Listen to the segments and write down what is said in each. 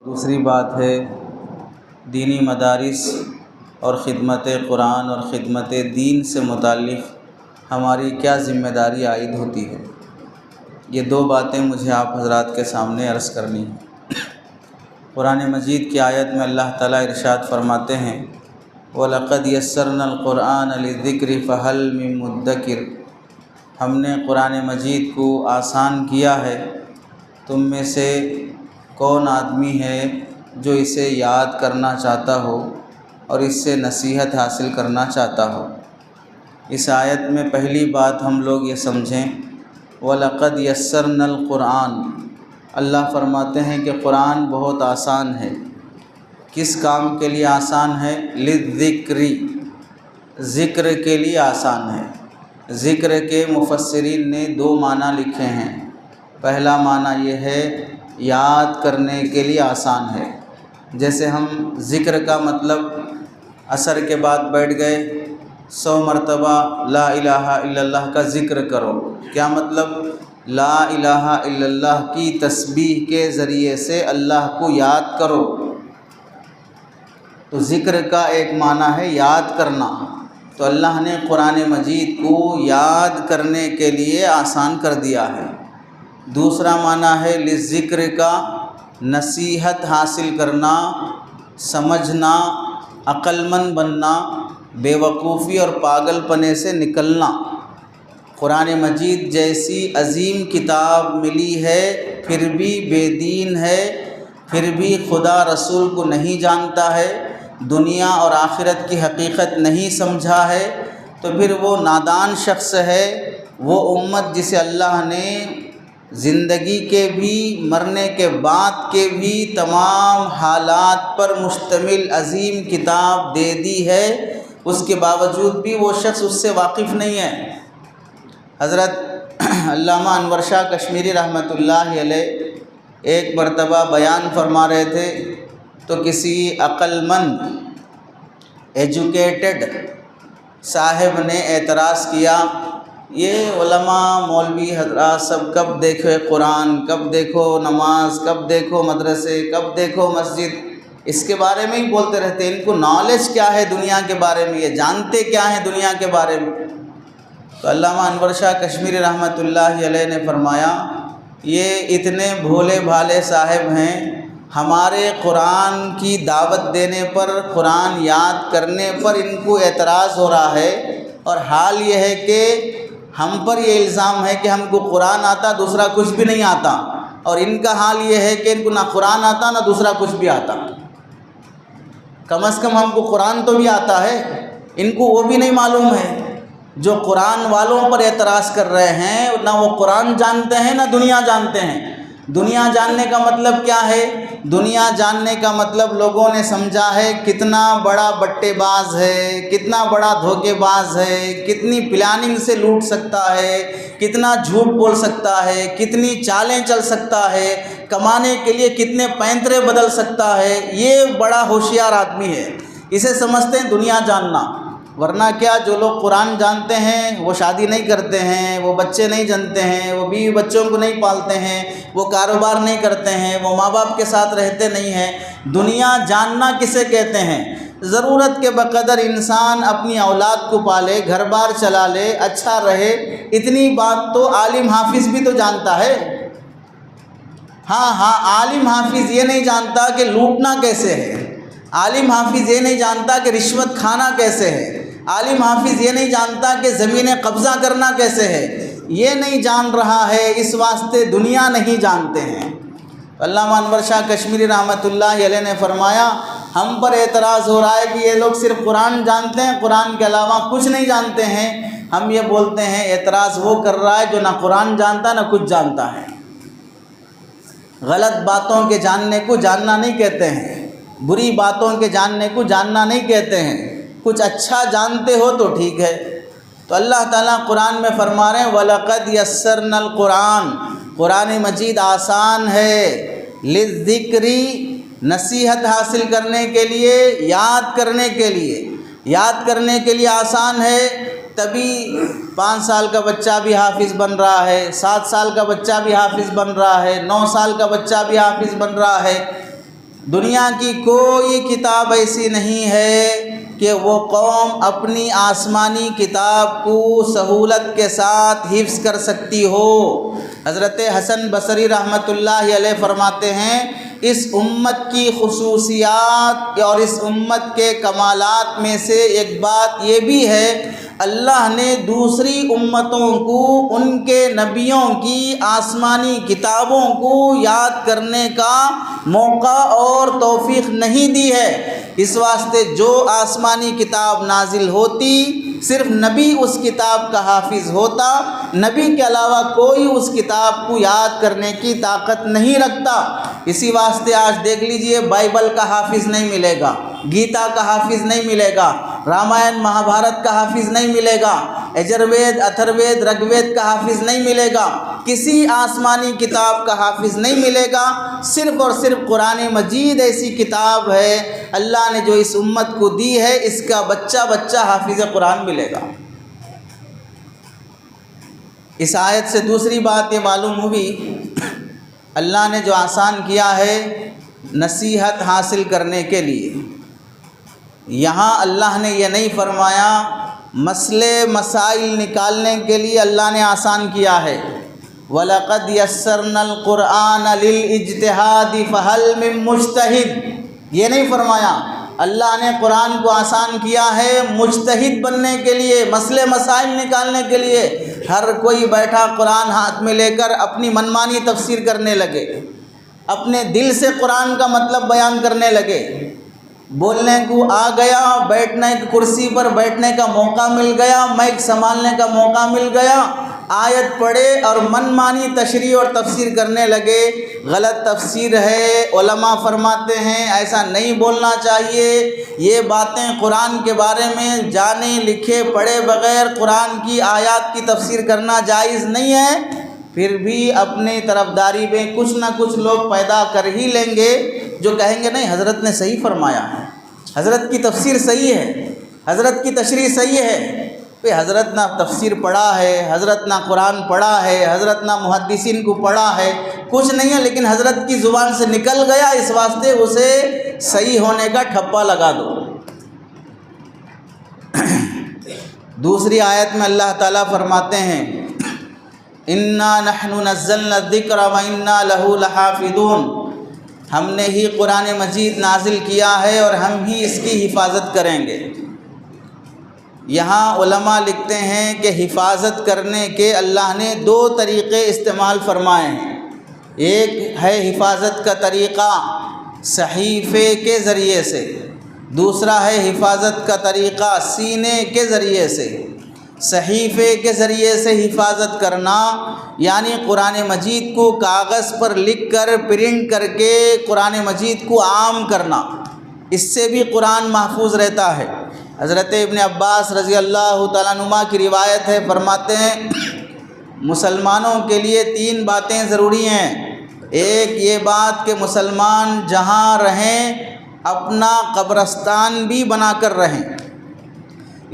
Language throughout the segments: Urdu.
دوسری بات ہے دینی مدارس اور خدمت قرآن اور خدمت دین سے متعلق ہماری کیا ذمہ داری عائد ہوتی ہے۔ یہ دو باتیں مجھے آپ حضرات کے سامنے عرض کرنی ہیں۔ قرآن مجید کی آیت میں اللہ تعالیٰ ارشاد فرماتے ہیں وَلَقَدْ يَسَّرْنَا الْقُرْآنَ لِلذِّكْرِ فَهَلْ مِن مُدَّكِرٍ، ہم نے قرآن مجید کو آسان کیا ہے، تم میں سے کون آدمی ہے جو اسے یاد کرنا چاہتا ہو اور اس سے نصیحت حاصل کرنا چاہتا ہو۔ اس آیت میں پہلی بات ہم لوگ یہ سمجھیں وَلَقَدْ يَسَّرْنَا الْقُرْآنَ، اللہ فرماتے ہیں کہ قرآن بہت آسان ہے۔ کس کام کے لیے آسان ہے؟ للذکر، ذکر کے لیے آسان ہے۔ ذکر کے مفسرین نے دو معنی لکھے ہیں۔ پہلا معنی یہ ہے یاد کرنے کے لیے آسان ہے، جیسے ہم ذکر کا مطلب عصر کے بعد بیٹھ گئے 100 مرتبہ لا الہ الا اللہ کا ذکر کرو۔ کیا مطلب؟ لا الہ الا اللہ کی تسبیح کے ذریعے سے اللہ کو یاد کرو۔ تو ذکر کا ایک معنی ہے یاد کرنا، تو اللہ نے قرآن مجید کو یاد کرنے کے لیے آسان کر دیا ہے۔ دوسرا معنی ہے للذکر کا نصیحت حاصل کرنا، سمجھنا، عقل مند بننا، بے وقوفی اور پاگل پنے سے نکلنا۔ قرآن مجید جیسی عظیم کتاب ملی ہے پھر بھی بے دین ہے، پھر بھی خدا رسول کو نہیں جانتا ہے، دنیا اور آخرت کی حقیقت نہیں سمجھا ہے، تو پھر وہ نادان شخص ہے۔ وہ امت جسے اللہ نے زندگی کے بھی مرنے کے بعد کے بھی تمام حالات پر مشتمل عظیم کتاب دے دی ہے، اس کے باوجود بھی وہ شخص اس سے واقف نہیں ہے۔ حضرت علامہ انور شاہ کشمیری رحمۃ اللہ علیہ ایک مرتبہ بیان فرما رہے تھے تو کسی عقل مند ایجوکیٹڈ صاحب نے اعتراض کیا، یہ علماء مولوی حضرات سب کب دیکھو قرآن، کب دیکھو نماز، کب دیکھو مدرسے، کب دیکھو مسجد، اس کے بارے میں ہی بولتے رہتے ہیں، ان کو نالج کیا ہے دنیا کے بارے میں، یہ جانتے کیا ہیں دنیا کے بارے میں؟ تو علامہ انور شاہ کشمیری رحمۃ اللہ علیہ نے فرمایا یہ اتنے بھولے بھالے صاحب ہیں، ہمارے قرآن کی دعوت دینے پر، قرآن یاد کرنے پر ان کو اعتراض ہو رہا ہے، اور حال یہ ہے کہ ہم پر یہ الزام ہے کہ ہم کو قرآن آتا دوسرا کچھ بھی نہیں آتا، اور ان کا حال یہ ہے کہ ان کو نہ قرآن آتا نہ دوسرا کچھ بھی آتا۔ کم از کم ہم کو قرآن تو بھی آتا ہے، ان کو وہ بھی نہیں معلوم ہے۔ جو قرآن والوں پر اعتراض کر رہے ہیں نہ وہ قرآن جانتے ہیں نہ دنیا جانتے ہیں۔ دنیا جاننے کا مطلب کیا ہے؟ دنیا جاننے کا مطلب لوگوں نے سمجھا ہے کتنا بڑا بٹے باز ہے، کتنا بڑا دھوکے باز ہے، کتنی پلاننگ سے لوٹ سکتا ہے، کتنا جھوٹ بول سکتا ہے، کتنی چالیں چل سکتا ہے، کمانے کے لیے کتنے پینترے بدل سکتا ہے، یہ بڑا ہوشیار آدمی ہے، اسے سمجھتے ہیں دنیا جاننا۔ ورنہ کیا جو لوگ قرآن جانتے ہیں وہ شادی نہیں کرتے ہیں، وہ بچے نہیں جنتے ہیں، وہ بیوی بچوں کو نہیں پالتے ہیں، وہ کاروبار نہیں کرتے ہیں، وہ ماں باپ کے ساتھ رہتے نہیں ہیں۔ دنیا جاننا کسے کہتے ہیں؟ ضرورت کے بقدر انسان اپنی اولاد کو پالے، گھر بار چلا لے، اچھا رہے، اتنی بات تو عالم حافظ بھی تو جانتا ہے۔ ہاں عالم حافظ یہ نہیں جانتا کہ لوٹنا کیسے ہے، عالم حافظ یہ نہیں جانتا کہ رشوت کھانا کیسے ہے، عالم حافظ یہ نہیں جانتا کہ زمین قبضہ کرنا کیسے ہے، یہ نہیں جان رہا ہے، اس واسطے دنیا نہیں جانتے ہیں۔ علامہ انور شاہ کشمیری رحمۃ اللہ علیہ نے فرمایا ہم پر اعتراض ہو رہا ہے کہ یہ لوگ صرف قرآن جانتے ہیں، قرآن کے علاوہ کچھ نہیں جانتے ہیں۔ ہم یہ بولتے ہیں اعتراض وہ کر رہا ہے جو نہ قرآن جانتا نہ کچھ جانتا ہے۔ غلط باتوں کے جاننے کو جاننا نہیں کہتے ہیں، بری باتوں کے جاننے کو جاننا نہیں کہتے ہیں، کچھ اچھا جانتے ہو تو ٹھیک ہے۔ تو اللہ تعالیٰ قرآن میں فرما رہے ہیں وَلَقَدْ يَسَّرْنَا الْقُرْآنَ، قرآن مجید آسان ہے، للذکر، نصیحت حاصل کرنے کے لیے، یاد کرنے کے لیے آسان ہے۔ تبھی 5 سال کا بچہ بھی حافظ بن رہا ہے، 7 سال کا بچہ بھی حافظ بن رہا ہے، 9 سال کا بچہ بھی حافظ بن رہا ہے۔ دنیا کی کوئی کتاب ایسی نہیں ہے کہ وہ قوم اپنی آسمانی کتاب کو سہولت کے ساتھ حفظ کر سکتی ہو۔ حضرت حسن بصری رحمۃ اللہ علیہ فرماتے ہیں اس امت کی خصوصیات اور اس امت کے کمالات میں سے ایک بات یہ بھی ہے، اللہ نے دوسری امتوں کو ان کے نبیوں کی آسمانی کتابوں کو یاد کرنے کا موقع اور توفیق نہیں دی ہے۔ اس واسطے جو آسمانی کتاب نازل ہوتی صرف نبی اس کتاب کا حافظ ہوتا، نبی کے علاوہ کوئی اس کتاب کو یاد کرنے کی طاقت نہیں رکھتا۔ اسی واسطے آج دیکھ لیجئے بائبل کا حافظ نہیں ملے گا، گیتا کا حافظ نہیں ملے گا، رامائن مہا بھارت کا حافظ نہیں ملے گا، یجروید اتھروید رگوید کا حافظ نہیں ملے گا، کسی آسمانی کتاب کا حافظ نہیں ملے گا۔ صرف اور صرف قرآن مجید ایسی کتاب ہے اللہ نے جو اس امت کو دی ہے، اس کا بچہ بچہ حافظ قرآن ملے گا۔ اس آیت سے دوسری بات یہ معلوم ہوئی، اللہ نے جو آسان کیا ہے نصیحت حاصل کرنے کے لیے، یہاں اللہ نے یہ نہیں فرمایا مسئلے مسائل نکالنے کے لیے اللہ نے آسان کیا ہے۔ وَلَقَدْ يَسَّرْنَا الْقُرْآنَ لِلْإِجْتِهَادِ فَهَلْ مِن مُجْتَهِدٍ، یہ نہیں فرمایا اللہ نے قرآن کو آسان کیا ہے مجتہد بننے کے لیے، مسئلے مسائل نکالنے کے لیے۔ ہر کوئی بیٹھا قرآن ہاتھ میں لے کر اپنی منمانی تفسیر کرنے لگے، اپنے دل سے قرآن کا مطلب بیان کرنے لگے، بولنے کو آ گیا، بیٹھنے کی کرسی پر بیٹھنے کا موقع مل گیا، مائک سنبھالنے کا موقع مل گیا، آیت پڑھے اور من مانی تشریح اور تفسیر کرنے لگے۔ غلط تفسیر ہے، علماء فرماتے ہیں ایسا نہیں بولنا چاہیے، یہ باتیں قرآن کے بارے میں جانے لکھے پڑھے بغیر قرآن کی آیات کی تفسیر کرنا جائز نہیں ہے۔ پھر بھی اپنی طرفداری میں کچھ نہ کچھ لوگ پیدا کر ہی لیں گے جو کہیں گے نہیں حضرت نے صحیح فرمایا ہے، حضرت کی تفسیر صحیح ہے، حضرت کی تشریح صحیح ہے۔ بھئی حضرت نہ تفسیر پڑھا ہے، حضرت نہ قرآن پڑھا ہے، حضرت نہ محدثین کو پڑھا ہے، کچھ نہیں ہے، لیکن حضرت کی زبان سے نکل گیا، اس واسطے اسے صحیح ہونے کا ٹھپا لگا دو۔ دوسری آیت میں اللہ تعالیٰ فرماتے ہیں اِنَّا نَحْنُ نَزَّلْنَا الذِّكْرَ وَإِنَّا لَهُ لَحَافِظُونَ، ہم نے ہی قرآن مجید نازل کیا ہے اور ہم ہی اس کی حفاظت کریں گے۔ یہاں علماء لکھتے ہیں کہ حفاظت کرنے کے اللہ نے دو طریقے استعمال فرمائے ہیں۔ ایک ہے حفاظت کا طریقہ صحیفے کے ذریعے سے، دوسرا ہے حفاظت کا طریقہ سینے کے ذریعے سے۔ صحیفے کے ذریعے سے حفاظت کرنا یعنی قرآن مجید کو کاغذ پر لکھ کر پرنٹ کر کے قرآن مجید کو عام کرنا، اس سے بھی قرآن محفوظ رہتا ہے۔ حضرت ابن عباس رضی اللہ تعالیٰ عنہما کی روایت ہے، فرماتے ہیں مسلمانوں کے لیے تین باتیں ضروری ہیں۔ ایک یہ بات کہ مسلمان جہاں رہیں اپنا قبرستان بھی بنا کر رہیں،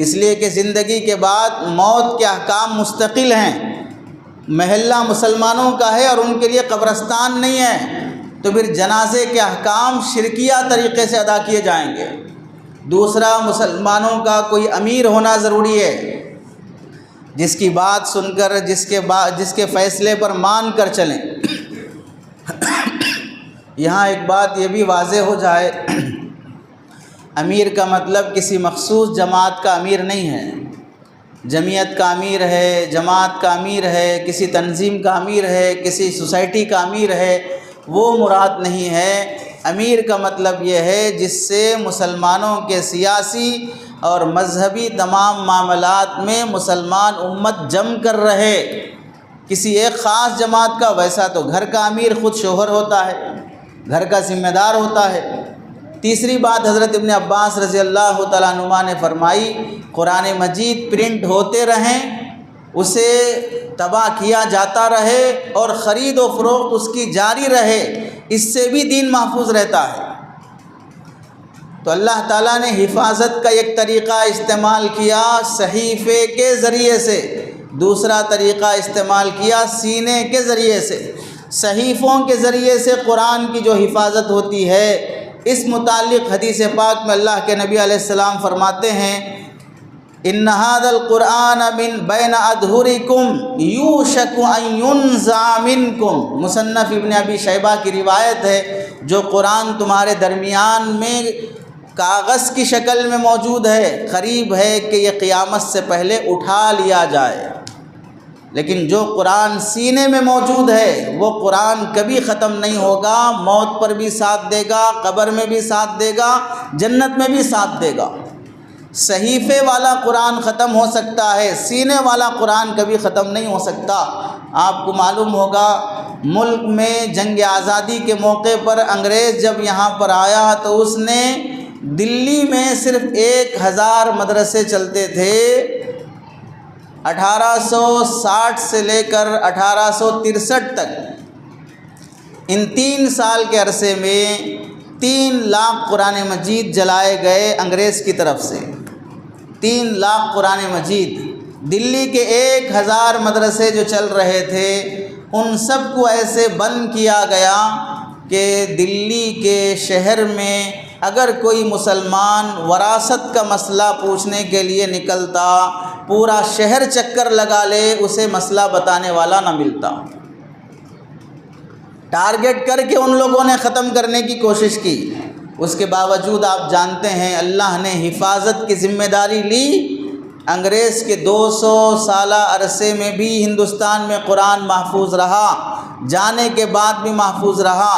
اس لیے کہ زندگی کے بعد موت کے احکام مستقل ہیں، محلہ مسلمانوں کا ہے اور ان کے لیے قبرستان نہیں ہے، تو پھر جنازے کے احکام شرکیہ طریقے سے ادا کیے جائیں گے۔ دوسرا مسلمانوں کا کوئی امیر ہونا ضروری ہے، جس کی بات سن کر جس کے فیصلے پر مان کر چلیں۔ یہاں ایک بات یہ بھی واضح ہو جائے، امیر کا مطلب کسی مخصوص جماعت کا امیر نہیں ہے، جمعیت کا امیر ہے، جماعت کا امیر ہے، کسی تنظیم کا امیر ہے، کسی سوسائٹی کا امیر ہے، وہ مراد نہیں ہے۔ امیر کا مطلب یہ ہے جس سے مسلمانوں کے سیاسی اور مذہبی تمام معاملات میں مسلمان امت جم کر رہے۔ کسی ایک خاص جماعت کا ویسا تو گھر کا امیر خود شوہر ہوتا ہے، گھر کا ذمہ دار ہوتا ہے۔ تیسری بات حضرت ابن عباس رضی اللہ تعالیٰ عنہما نے فرمائی، قرآن مجید پرنٹ ہوتے رہیں، اسے طبع کیا جاتا رہے اور خرید و فروخت اس کی جاری رہے، اس سے بھی دین محفوظ رہتا ہے۔ تو اللہ تعالیٰ نے حفاظت کا ایک طریقہ استعمال کیا صحیفے کے ذریعے سے، دوسرا طریقہ استعمال کیا سینے کے ذریعے سے۔ صحیفوں کے ذریعے سے قرآن کی جو حفاظت ہوتی ہے اس متعلق حدیث پاک میں اللہ کے نبی علیہ السلام فرماتے ہیں ان ھذا القرآن من بین اظہرکم یوشک ان ینزع منکم، مصنف ابن ابی شیبہ کی روایت ہے، جو قرآن تمہارے درمیان میں کاغذ کی شکل میں موجود ہے، قریب ہے کہ یہ قیامت سے پہلے اٹھا لیا جائے، لیکن جو قرآن سینے میں موجود ہے وہ قرآن کبھی ختم نہیں ہوگا، موت پر بھی ساتھ دے گا، قبر میں بھی ساتھ دے گا، جنت میں بھی ساتھ دے گا۔ صحیفے والا قرآن ختم ہو سکتا ہے، سینے والا قرآن کبھی ختم نہیں ہو سکتا۔ آپ کو معلوم ہوگا ملک میں جنگ آزادی کے موقع پر انگریز جب یہاں پر آیا تو اس نے دلی میں صرف 1000 مدرسے چلتے تھے، 1860 سے لے کر 1863 تک، ان 3 سال کے عرصے میں 3 لاکھ قرآن مجید جلائے گئے انگریز کی طرف سے۔ 3 لاکھ قرآن مجید، دلی کے 1000 مدرسے جو چل رہے تھے ان سب کو ایسے بند کیا گیا کہ دلی کے شہر میں اگر کوئی مسلمان وراثت کا مسئلہ پوچھنے کے لیے نکلتا، پورا شہر چکر لگا لے، اسے مسئلہ بتانے والا نہ ملتا۔ ٹارگٹ کر کے ان لوگوں نے ختم کرنے کی کوشش کی، اس کے باوجود آپ جانتے ہیں اللہ نے حفاظت کی ذمہ داری لی۔ انگریز کے 200 سالہ عرصے میں بھی ہندوستان میں قرآن محفوظ رہا، جانے کے بعد بھی محفوظ رہا۔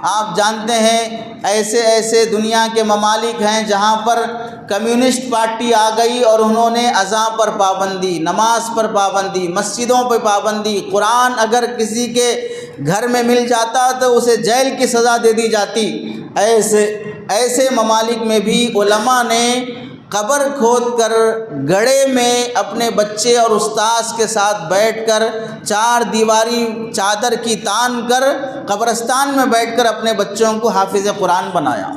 آپ جانتے ہیں ایسے ایسے دنیا کے ممالک ہیں جہاں پر کمیونسٹ پارٹی آ گئی اور انہوں نے اذان پر پابندی، نماز پر پابندی، مسجدوں پر پابندی، قرآن اگر کسی کے گھر میں مل جاتا تو اسے جیل کی سزا دے دی جاتی۔ ایسے ممالک میں بھی علماء نے قبر کھود کر گڑھے میں اپنے بچے اور استاذ کے ساتھ بیٹھ کر 4 دیواری چادر کی تان کر قبرستان میں بیٹھ کر اپنے بچوں کو حافظ قرآن بنایا،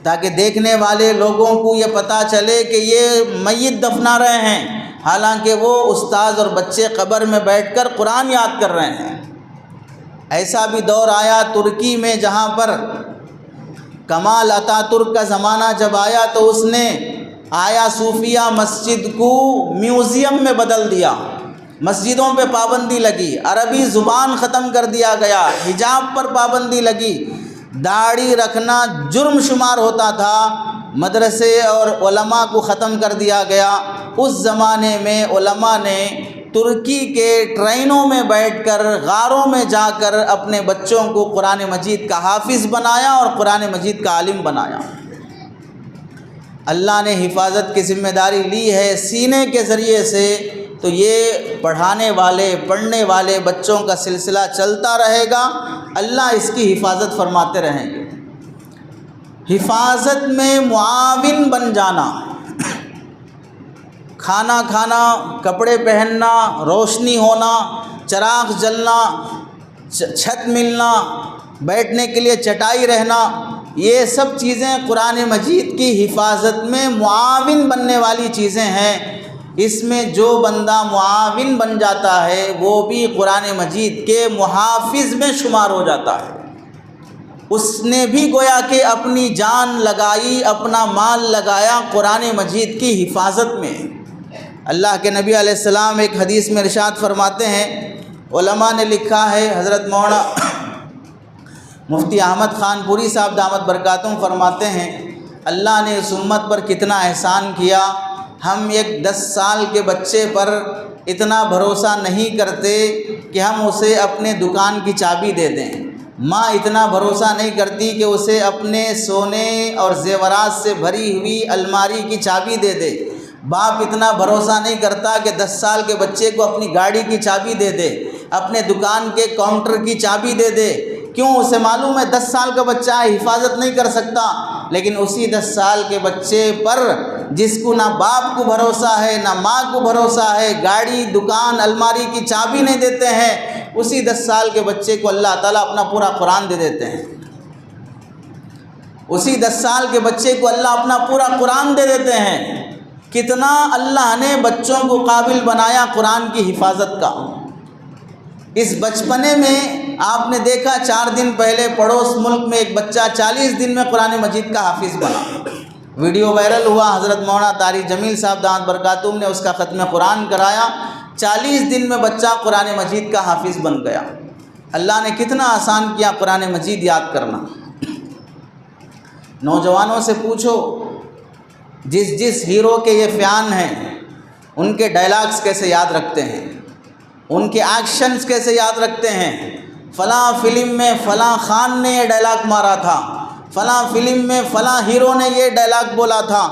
تاکہ دیکھنے والے لوگوں کو یہ پتہ چلے کہ یہ میت دفنا رہے ہیں، حالانکہ وہ استاذ اور بچے قبر میں بیٹھ کر قرآن یاد کر رہے ہیں۔ ایسا بھی دور آیا ترکی میں جہاں پر کمال اتا ترک کا زمانہ جب آیا تو اس نے آیا صوفیہ مسجد کو میوزیم میں بدل دیا، مسجدوں پہ پابندی لگی، عربی زبان ختم کر دیا گیا، حجاب پر پابندی لگی، داڑھی رکھنا جرم شمار ہوتا تھا، مدرسے اور علماء کو ختم کر دیا گیا۔ اس زمانے میں علماء نے ترکی کے ٹرینوں میں بیٹھ کر غاروں میں جا کر اپنے بچوں کو قرآن مجید کا حافظ بنایا اور قرآن مجید کا عالم بنایا۔ اللہ نے حفاظت کی ذمہ داری لی ہے سینے کے ذریعے سے، تو یہ پڑھانے والے پڑھنے والے بچوں کا سلسلہ چلتا رہے گا، اللہ اس کی حفاظت فرماتے رہیں گے۔ حفاظت میں معاون بن جانا، کھانا کھانا، کپڑے پہننا، روشنی ہونا، چراغ جلنا، چھت ملنا، بیٹھنے کے لیے چٹائی رہنا، یہ سب چیزیں قرآن مجید کی حفاظت میں معاون بننے والی چیزیں ہیں۔ اس میں جو بندہ معاون بن جاتا ہے وہ بھی قرآن مجید کے محافظ میں شمار ہو جاتا ہے، اس نے بھی گویا کہ اپنی جان لگائی، اپنا مال لگایا قرآن مجید کی حفاظت میں۔ اللہ کے نبی علیہ السلام ایک حدیث میں ارشاد فرماتے ہیں، علماء نے لکھا ہے، حضرت مولانا مفتی احمد خان پوری صاحب دامت برکاتہم فرماتے ہیں، اللہ نے اس امت پر کتنا احسان کیا، ہم ایک 10 سال کے بچے پر اتنا بھروسہ نہیں کرتے کہ ہم اسے اپنے دکان کی چابی دے دیں، ماں اتنا بھروسہ نہیں کرتی کہ اسے اپنے سونے اور زیورات سے بھری ہوئی الماری کی چابی دے دے، باپ اتنا بھروسہ نہیں کرتا کہ 10 سال کے بچے کو اپنی گاڑی کی چابی دے دے، اپنے دکان کے کاؤنٹر کی چابی دے دے۔ کیوں؟ اسے معلوم ہے 10 سال کا بچہ حفاظت نہیں کر سکتا، لیکن اسی 10 سال کے بچے پر جس کو نہ باپ کو بھروسہ ہے نہ ماں کو بھروسہ ہے، گاڑی، دکان، الماری کی چابی نہیں دیتے ہیں، اسی 10 سال کے بچے کو اللہ تعالیٰ اپنا پورا قرآن دے دیتے ہیں، اسی 10 سال کے بچے کو اللہ اپنا پورا قرآن دے دیتے ہیں۔ کتنا اللہ نے بچوں کو قابل بنایا قرآن کی حفاظت کا۔ اس بچپنے میں آپ نے دیکھا 4 دن پہلے پڑوس ملک میں ایک بچہ 40 دن میں قرآن مجید کا حافظ بنا، ویڈیو وائرل ہوا، حضرت مولانا طارق جمیل صاحب دامت برکاتہم نے اس کا ختم قرآن کرایا، 40 دن میں بچہ قرآن مجید کا حافظ بن گیا۔ اللہ نے کتنا آسان کیا قرآن مجید یاد کرنا۔ نوجوانوں سے پوچھو جس ہیرو کے یہ فین ہیں ان کے ڈائلاگز کیسے یاد رکھتے ہیں، ان کے ایکشنز کیسے یاد رکھتے ہیں، فلاں فلم میں فلاں خان نے یہ ڈائلاگ مارا تھا، فلاں فلم میں فلاں ہیرو نے یہ ڈائلاگ بولا تھا،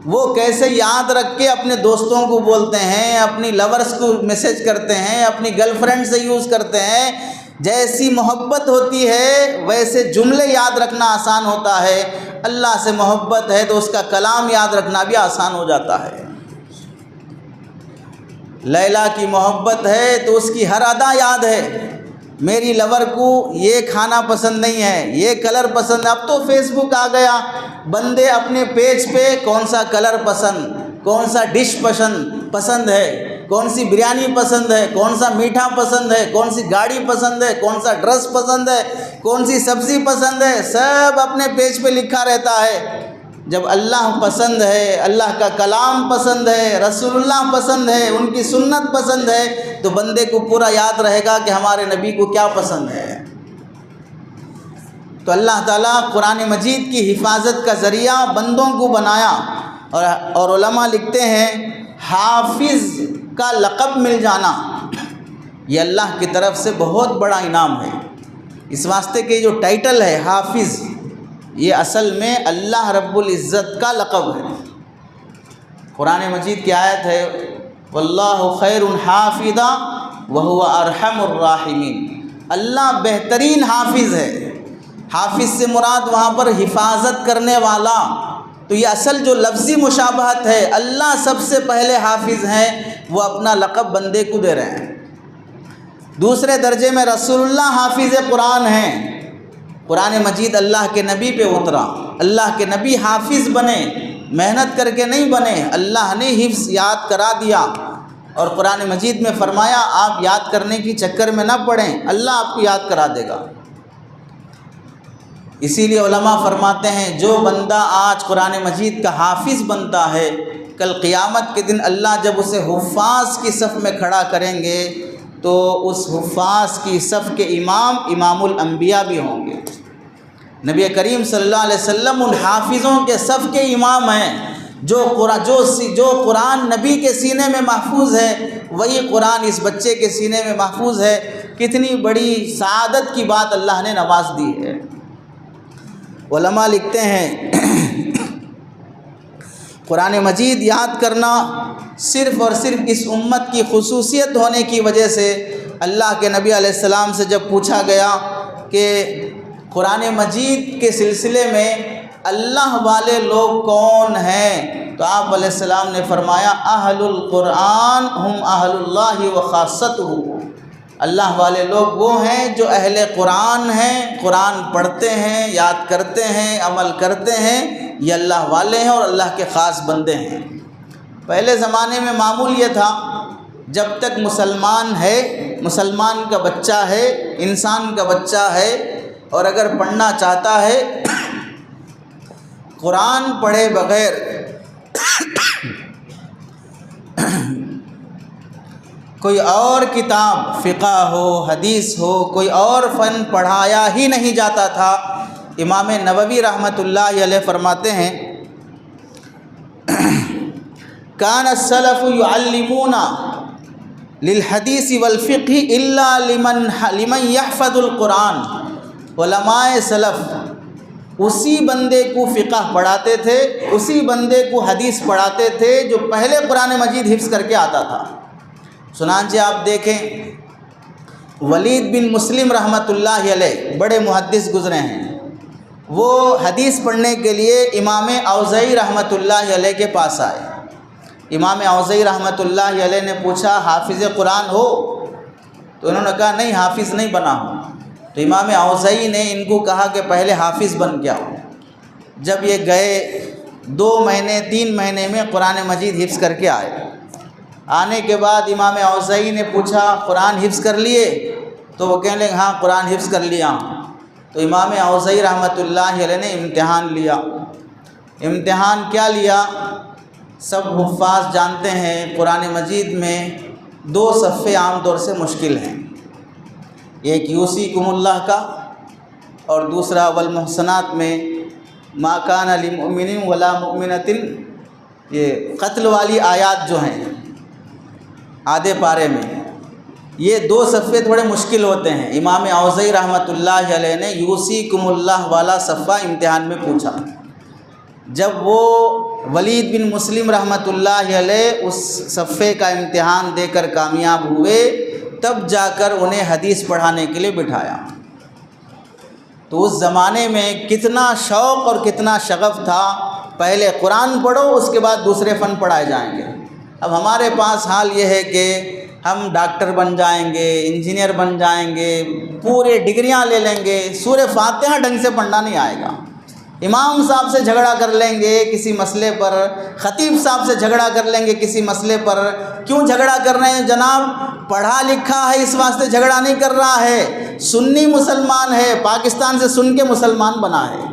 وہ کیسے یاد رکھ کے اپنے دوستوں کو بولتے ہیں، اپنی لورز کو میسج کرتے ہیں، اپنی گرل فرینڈ سے یوز کرتے ہیں۔ جیسی محبت ہوتی ہے ویسے جملے یاد رکھنا آسان ہوتا ہے، اللہ سے محبت ہے تو اس کا کلام یاد رکھنا بھی آسان ہو جاتا ہے۔ لیلا کی محبت ہے تو اس کی ہر ادا یاد ہے، میری لور کو یہ کھانا پسند نہیں ہے، یہ کلر پسند ہے۔ اب تو فیس بک آ گیا، بندے اپنے پیج پہ کون سا کلر پسند، کون سا ڈش پسند ہے، کون سی بریانی پسند ہے، کون سا میٹھا پسند ہے، کون سی گاڑی پسند ہے، کون سا ڈریس پسند ہے، کون سی سبزی پسند ہے، سب اپنے پیج پہ لکھا رہتا ہے۔ جب اللہ پسند ہے، اللہ کا کلام پسند ہے، رسول اللہ پسند ہے، ان کی سنت پسند ہے، تو بندے کو پورا یاد رہے گا کہ ہمارے نبی کو کیا پسند ہے۔ تو اللہ تعالیٰ قرآن مجید کی حفاظت کا ذریعہ بندوں کو بنایا، اور علماء لکھتے ہیں حافظ کا لقب مل جانا یہ اللہ کی طرف سے بہت بڑا انعام ہے۔ اس واسطے کہ جو ٹائٹل ہے حافظ، یہ اصل میں اللہ رب العزت کا لقب ہے۔ قرآن مجید کی آیت ہے واللہ خیر حافظا وہو ارحم الراحمین، اللہ بہترین حافظ ہے۔ حافظ سے مراد وہاں پر حفاظت کرنے والا، تو یہ اصل جو لفظی مشابہت ہے، اللہ سب سے پہلے حافظ ہیں، وہ اپنا لقب بندے کو دے رہے ہیں۔ دوسرے درجے میں رسول اللہ حافظ قرآن ہیں، قرآن مجید اللہ کے نبی پہ اترا، اللہ کے نبی حافظ بنے، محنت کر کے نہیں بنے، اللہ نے حفظ یاد کرا دیا، اور قرآن مجید میں فرمایا آپ یاد کرنے کی چکر میں نہ پڑیں، اللہ آپ کو یاد کرا دے گا۔ اسی لیے علماء فرماتے ہیں جو بندہ آج قرآن مجید کا حافظ بنتا ہے، کل قیامت کے دن اللہ جب اسے حفاظ کی صف میں کھڑا کریں گے تو اس حفاظ کی صف کے امام الانبیاء بھی ہوں گے۔ نبی کریم صلی اللہ علیہ وسلم ان حافظوں کے صف کے امام ہیں، جو قرآن نبی کے سینے میں محفوظ ہے وہی قرآن اس بچے کے سینے میں محفوظ ہے۔ کتنی بڑی سعادت کی بات اللہ نے نواز دی ہے۔ علماء لکھتے ہیں قرآن مجید یاد کرنا صرف اور صرف اس امت کی خصوصیت ہونے کی وجہ سے اللہ کے نبی علیہ السلام سے جب پوچھا گیا کہ قرآن مجید کے سلسلے میں اللہ والے لوگ کون ہیں، تو آپ علیہ السلام نے فرمایا اہل القرآن ہم اہل اللہ و خاصتہ، اللہ والے لوگ وہ ہیں جو اہل قرآن ہیں، قرآن پڑھتے ہیں، یاد کرتے ہیں، عمل کرتے ہیں، یہ اللہ والے ہیں اور اللہ کے خاص بندے ہیں۔ پہلے زمانے میں معمول یہ تھا جب تک مسلمان ہے، مسلمان کا بچہ ہے، انسان کا بچہ ہے، اور اگر پڑھنا چاہتا ہے قرآن پڑھے بغیر کوئی اور کتاب فقہ ہو، حدیث ہو، کوئی اور فن پڑھایا ہی نہیں جاتا تھا۔ امام نووی رحمۃ اللہ علیہ فرماتے ہیں کان السلف يعلمون للحدیث والفقہ الا لمن يحفظ القرآن، علماء سلف اسی بندے کو فقہ پڑھاتے تھے، اسی بندے کو حدیث پڑھاتے تھے جو پہلے قرآن مجید حفظ کر کے آتا تھا۔ چنانچہ آپ دیکھیں ولید بن مسلم رحمۃ اللہ علیہ بڑے محدث گزرے ہیں، وہ حدیث پڑھنے کے لیے امام اوزاعی رحمۃ اللہ علیہ کے پاس آئے۔ امام اوزاعی رحمۃ اللہ علیہ نے پوچھا حافظ قرآن ہو؟ تو انہوں نے کہا نہیں، حافظ نہیں بنا ہوں۔ تو امام اوزاعی نے ان کو کہا کہ پہلے حافظ بن کے آؤ۔ جب یہ گئے 2 مہینے 3 مہینے میں قرآن مجید حفظ کر کے آئے۔ آنے کے بعد امام اوزاعی نے پوچھا قرآن حفظ کر لیے؟ تو وہ کہنے لگے ہاں قرآن حفظ کر لیا. تو امام اوزاعی رحمۃ اللہ علیہ نے امتحان لیا. امتحان کیا لیا؟ سب حفاظ جانتے ہیں قرآن مجید میں 2 صفحے عام طور سے مشکل ہیں. ایک یوصیکم اللہ کا اور دوسرا والمحصنات میں ما کان لمؤمن ولا مؤمنۃ، یہ قتل والی آیات جو ہیں آدھے پارے میں، یہ 2 صفحے تھوڑے مشکل ہوتے ہیں. امام اوزاعی رحمۃ اللہ علیہ نے یوصیکم اللہ والا صفحہ امتحان میں پوچھا. جب وہ ولید بن مسلم رحمۃ اللہ علیہ اس صفحے کا امتحان دے کر کامیاب ہوئے، تب جا کر انہیں حدیث پڑھانے کے لیے بٹھایا. تو اس زمانے میں کتنا شوق اور کتنا شغف تھا، پہلے قرآن پڑھو اس کے بعد دوسرے فن پڑھائے جائیں گے. اب ہمارے پاس حال یہ ہے کہ ہم ڈاکٹر بن جائیں گے، انجینئر بن جائیں گے، پورے ڈگریاں لے لیں گے، سورہ فاتحہ ڈھنگ سے پڑھنا نہیں آئے گا. امام صاحب سے جھگڑا کر لیں گے کسی مسئلے پر، خطیب صاحب سے جھگڑا کر لیں گے کسی مسئلے پر. کیوں جھگڑا کر رہے ہیں جناب؟ پڑھا لکھا ہے اس واسطے جھگڑا نہیں کر رہا ہے. سنی مسلمان ہے، پاکستان سے سن کے مسلمان بنا ہے.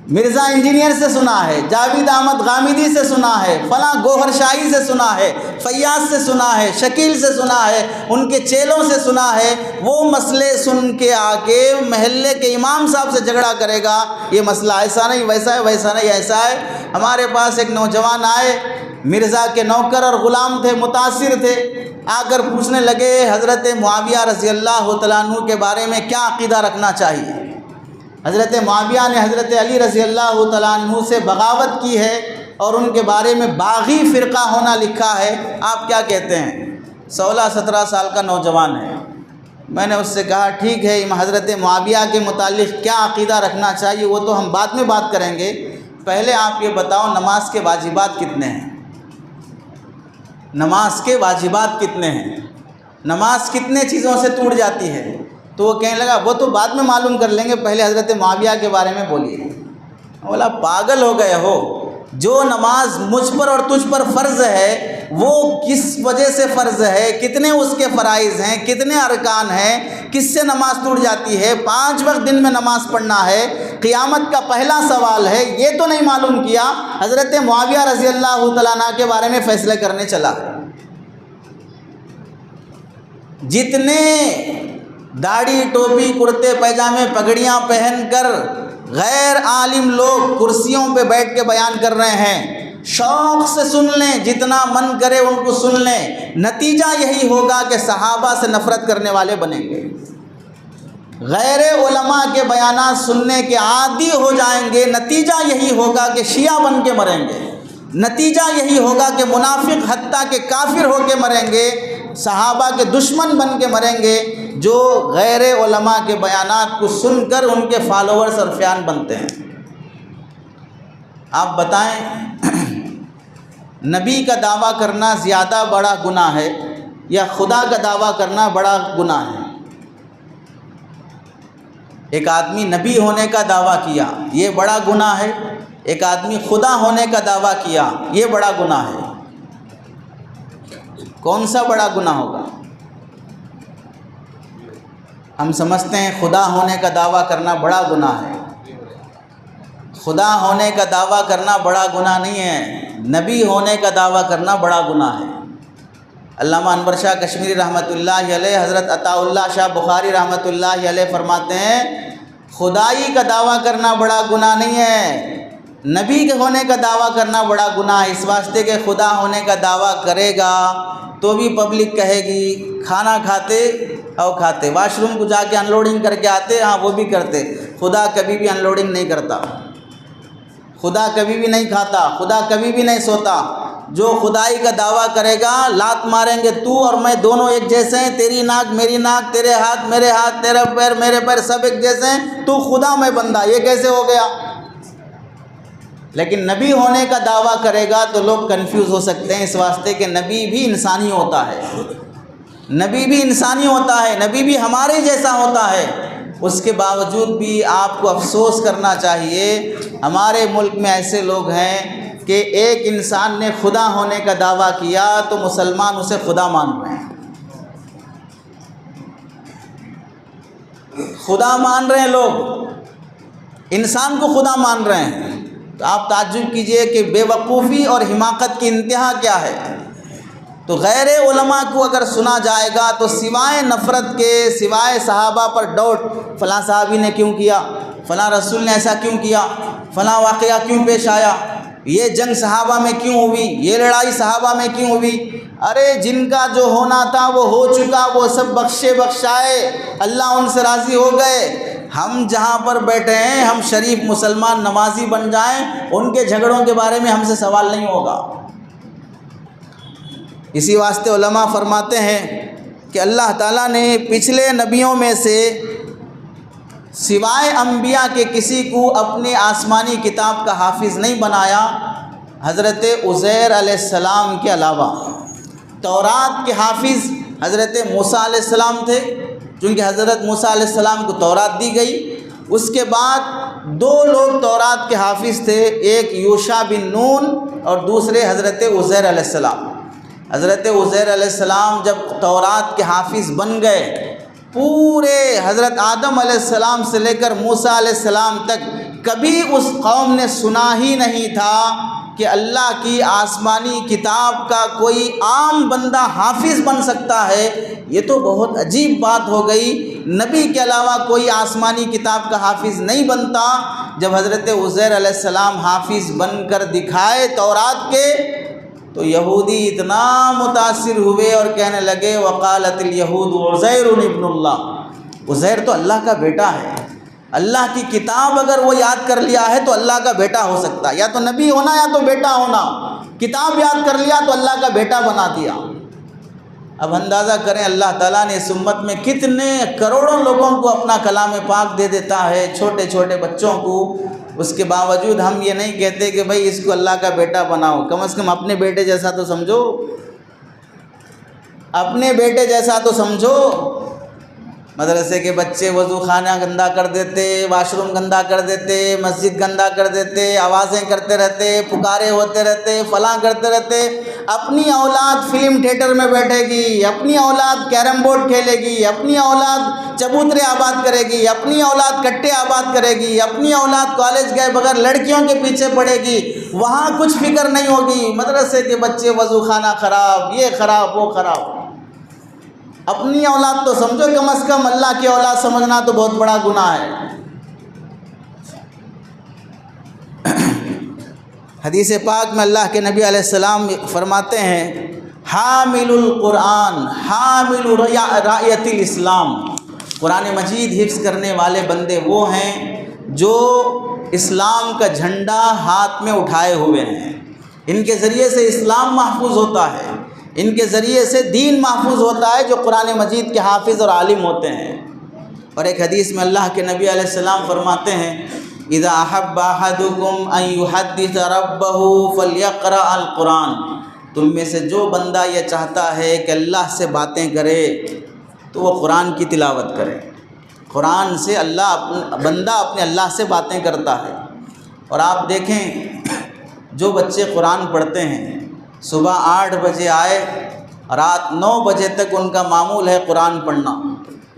مرزا انجینئر سے سنا ہے، جاوید احمد غامدی سے سنا ہے، فلاں گوہر شاہی سے سنا ہے، فیاض سے سنا ہے، شکیل سے سنا ہے، ان کے چیلوں سے سنا ہے. وہ مسئلے سن کے آ کے محلے کے امام صاحب سے جھگڑا کرے گا، یہ مسئلہ ایسا نہیں ویسا ہے، ویسا نہیں ایسا ہے. ہمارے پاس ایک نوجوان آئے، مرزا کے نوکر اور غلام تھے، متاثر تھے، آ کر پوچھنے لگے حضرت معاویہ رضی اللہ تعالیٰ عنہ کے بارے میں کیا عقیدہ رکھنا چاہیے. حضرت معاویہ نے حضرت علی رضی اللہ تعالیٰ عنہ سے بغاوت کی ہے اور ان کے بارے میں باغی فرقہ ہونا لکھا ہے، آپ کیا کہتے ہیں؟ 16-17 سال کا نوجوان ہے. میں نے اس سے کہا ٹھیک ہے، حضرت معاویہ کے متعلق کیا عقیدہ رکھنا چاہیے وہ تو ہم بعد میں بات کریں گے، پہلے آپ یہ بتاؤ نماز کے واجبات کتنے ہیں؟ نماز کے واجبات کتنے ہیں؟ نماز کتنے چیزوں سے ٹوٹ جاتی ہے؟ تو وہ کہنے لگا وہ تو بعد میں معلوم کر لیں گے، پہلے حضرت معاویہ کے بارے میں بولیے. بولا پاگل ہو گئے ہو، جو نماز مجھ پر اور تجھ پر فرض ہے وہ کس وجہ سے فرض ہے، کتنے اس کے فرائض ہیں، کتنے ارکان ہیں، کس سے نماز ٹوٹ جاتی ہے، 5 وقت دن میں نماز پڑھنا ہے، قیامت کا پہلا سوال ہے، یہ تو نہیں معلوم کیا. حضرت معاویہ رضی اللہ تعالیٰ عنہ کے بارے میں فیصلے کرنے چلا. جتنے داڑھی ٹوپی کرتے پائجامے پگڑیاں پہن کر غیر عالم لوگ کرسیوں پہ بیٹھ کے بیان کر رہے ہیں، شوق سے سن لیں، جتنا من کرے ان کو سن لیں. نتیجہ یہی ہوگا کہ صحابہ سے نفرت کرنے والے بنیں گے، غیر علماء کے بیانات سننے کے عادی ہو جائیں گے. نتیجہ یہی ہوگا کہ شیعہ بن کے مریں گے، نتیجہ یہی ہوگا کہ منافق حتیٰ کہ کافر ہو کے مریں گے، صحابہ کے دشمن بن کے مریں گے، جو غیر علماء کے بیانات کو سن کر ان کے فالوورز اور فیان بنتے ہیں. آپ بتائیں نبی کا دعویٰ کرنا زیادہ بڑا گناہ ہے یا خدا کا دعویٰ کرنا بڑا گناہ ہے؟ ایک آدمی نبی ہونے کا دعویٰ کیا، یہ بڑا گناہ ہے. ایک آدمی خدا ہونے کا دعویٰ کیا، یہ بڑا گناہ ہے. کون سا بڑا گناہ ہوگا؟ ہم سمجھتے ہیں خدا ہونے کا دعویٰ کرنا بڑا گناہ ہے. خدا ہونے کا دعویٰ کرنا بڑا گناہ نہیں ہے، نبی ہونے کا دعویٰ کرنا بڑا گناہ ہے. علامہ انور شاہ کشمیری رحمۃ اللہ علیہ، حضرت عطا اللہ شاہ بخاری رحمۃ اللہ علیہ فرماتے ہیں خدائی کا دعویٰ کرنا بڑا گناہ نہیں ہے، نبی کے ہونے کا دعویٰ کرنا بڑا گناہ ہے. اس واسطے کہ خدا ہونے کا دعویٰ کرے گا تو بھی پبلک کہے گی کھانا کھاتے اور کھاتے، واش روم کو جا کے ان لوڈنگ کر کے آتے، ہاں وہ بھی کرتے. خدا کبھی بھی ان لوڈنگ نہیں کرتا، خدا کبھی بھی نہیں کھاتا، خدا کبھی بھی نہیں سوتا. جو خدائی کا دعویٰ کرے گا لات ماریں گے تو اور میں دونوں ایک جیسے ہیں، تیری ناک میری ناک، تیرے ہاتھ میرے ہاتھ، تیرا پیر میرے پیر، سب ایک جیسے ہیں، تو خدا میں بندہ، یہ کیسے ہو گیا؟ لیکن نبی ہونے کا دعویٰ کرے گا تو لوگ کنفیوز ہو سکتے ہیں، اس واسطے کہ نبی بھی انسانی ہوتا ہے، نبی بھی انسانی ہوتا ہے، نبی بھی ہمارے جیسا ہوتا ہے. اس کے باوجود بھی آپ کو افسوس کرنا چاہیے، ہمارے ملک میں ایسے لوگ ہیں کہ ایک انسان نے خدا ہونے کا دعویٰ کیا تو مسلمان اسے خدا مان رہے ہیں. خدا مان رہے ہیں لوگ، انسان کو خدا مان رہے ہیں، تو آپ تعجب کیجئے کہ بے وقوفی اور حماقت کی انتہا کیا ہے۔ تو غیر علماء کو اگر سنا جائے گا تو سوائے نفرت کے، سوائے صحابہ پر ڈاؤٹ، فلاں صحابی نے کیوں کیا، فلاں رسول نے ایسا کیوں کیا، فلاں واقعہ کیوں پیش آیا، یہ جنگ صحابہ میں کیوں ہوئی، یہ لڑائی صحابہ میں کیوں ہوئی، ارے جن کا جو ہونا تھا وہ ہو چکا، وہ سب بخشے بخشائے، اللہ ان سے راضی ہو گئے۔ ہم جہاں پر بیٹھے ہیں، ہم شریف مسلمان نمازی بن جائیں، ان کے جھگڑوں کے بارے میں ہم سے سوال نہیں ہوگا۔ اسی واسطے علماء فرماتے ہیں کہ اللہ تعالیٰ نے پچھلے نبیوں میں سے سوائے انبیاء کے کسی کو اپنے آسمانی کتاب کا حافظ نہیں بنایا، حضرت عزیر علیہ السلام کے علاوہ۔ تورات کے حافظ حضرت موسیٰ علیہ السلام تھے، چونکہ حضرت موسیٰ علیہ السلام کو تورات دی گئی۔ اس کے بعد دو لوگ تورات کے حافظ تھے، ایک یوشع بن نون اور دوسرے حضرت عزیر علیہ السلام۔ حضرت عزیر علیہ السلام جب تورات کے حافظ بن گئے، پورے حضرت آدم علیہ السلام سے لے کر موسیٰ علیہ السلام تک کبھی اس قوم نے سنا ہی نہیں تھا کہ اللہ کی آسمانی کتاب کا کوئی عام بندہ حافظ بن سکتا ہے۔ یہ تو بہت عجیب بات ہو گئی، نبی کے علاوہ کوئی آسمانی کتاب کا حافظ نہیں بنتا۔ جب حضرت عزیر علیہ السلام حافظ بن کر دکھائے تورات کے، تو یہودی اتنا متاثر ہوئے اور کہنے لگے وقالت الیہود عزیر ابن اللہ، عزیر تو اللہ کا بیٹا ہے، اللہ کی کتاب اگر وہ یاد کر لیا ہے تو اللہ کا بیٹا ہو سکتا ہے، یا تو نبی ہونا یا تو بیٹا ہونا، کتاب یاد کر لیا تو اللہ کا بیٹا بنا دیا۔ اب اندازہ کریں اللہ تعالیٰ نے اس امت میں کتنے کروڑوں لوگوں کو اپنا کلام پاک دے دیتا ہے، چھوٹے چھوٹے بچوں کو، اس کے باوجود ہم یہ نہیں کہتے کہ بھئی اس کو اللہ کا بیٹا بناؤ، کم از کم اپنے بیٹے جیسا تو سمجھو، اپنے بیٹے جیسا تو سمجھو۔ مدرسے کے بچے وضو خانہ گندا کر دیتے، واش روم گندا کر دیتے، مسجد گندا کر دیتے، آوازیں کرتے رہتے، پکارے ہوتے رہتے، فلاں کرتے رہتے۔ اپنی اولاد فلم تھیٹر میں بیٹھے گی، اپنی اولاد کیرم بورڈ کھیلے گی، اپنی اولاد چبوترے آباد کرے گی، اپنی اولاد کٹے آباد کرے گی، اپنی اولاد کالج گئے بغیر لڑکیوں کے پیچھے پڑے گی، وہاں کچھ فکر نہیں ہوگی۔ مدرسے کے بچے وضو خانہ خراب، یہ خراب، وہ خراب۔ اپنی اولاد تو سمجھو، کم از کم اللہ کی اولاد سمجھنا تو بہت بڑا گناہ ہے۔ حدیث پاک میں اللہ کے نبی علیہ السلام فرماتے ہیں حامل القرآن حامل رایت الاسلام، قرآن مجید حفظ کرنے والے بندے وہ ہیں جو اسلام کا جھنڈا ہاتھ میں اٹھائے ہوئے ہیں۔ ان کے ذریعے سے اسلام محفوظ ہوتا ہے، ان کے ذریعے سے دین محفوظ ہوتا ہے، جو قرآن مجید کے حافظ اور عالم ہوتے ہیں۔ اور ایک حدیث میں اللہ کے نبی علیہ السلام فرماتے ہیں اذا احب احدکم ان یحدث ربہ فلیقرأ القرآن، تم میں سے جو بندہ یہ چاہتا ہے کہ اللہ سے باتیں کرے تو وہ قرآن کی تلاوت کرے۔ قرآن سے بندہ اپنے اللہ سے باتیں کرتا ہے۔ اور آپ دیکھیں جو بچے قرآن پڑھتے ہیں، صبح 8 بجے آئے، رات 9 بجے تک ان کا معمول ہے قرآن پڑھنا،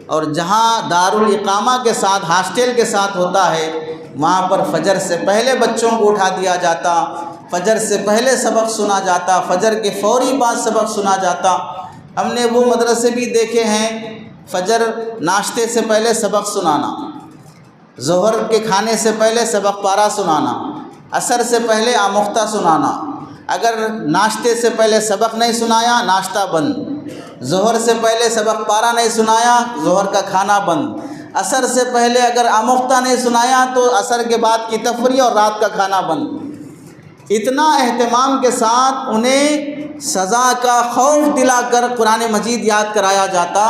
اور جہاں دارالاقامہ کے ساتھ، ہاسٹل کے ساتھ ہوتا ہے، وہاں پر فجر سے پہلے بچوں کو اٹھا دیا جاتا، فجر سے پہلے سبق سنا جاتا، فجر کے فوری بعد سبق سنا جاتا۔ ہم نے وہ مدرسے بھی دیکھے ہیں، فجر ناشتے سے پہلے سبق سنانا، ظہر کے کھانے سے پہلے سبق پارہ سنانا، عصر سے پہلے آموختہ سنانا۔ اگر ناشتے سے پہلے سبق نہیں سنایا، ناشتہ بند، ظہر سے پہلے سبق پارہ نہیں سنایا، ظہر کا کھانا بند، عصر سے پہلے اگر آموختہ نہیں سنایا تو عصر کے بعد کی تفریح اور رات کا کھانا بند۔ اتنا اہتمام کے ساتھ انہیں سزا کا خوف دلا کر قرآن مجید یاد کرایا جاتا۔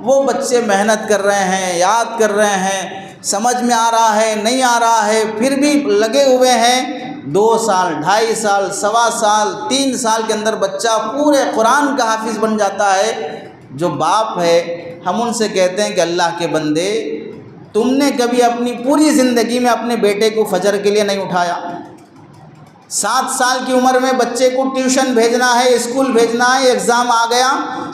وہ بچے محنت کر رہے ہیں، یاد کر رہے ہیں، سمجھ میں آ رہا ہے، نہیں آ رہا ہے، پھر بھی لگے ہوئے ہیں۔ 2 سال، 2.5 سال، 1.25 سال، 3 سال کے اندر بچہ پورے قرآن کا حافظ بن جاتا ہے۔ جو باپ ہے، ہم ان سے کہتے ہیں کہ اللہ کے بندے، تم نے کبھی اپنی پوری زندگی میں اپنے بیٹے کو فجر کے لیے نہیں اٹھایا؟ 7 سال کی عمر میں بچے کو ٹیوشن بھیجنا ہے، اسکول بھیجنا ہے، ایگزام آ گیا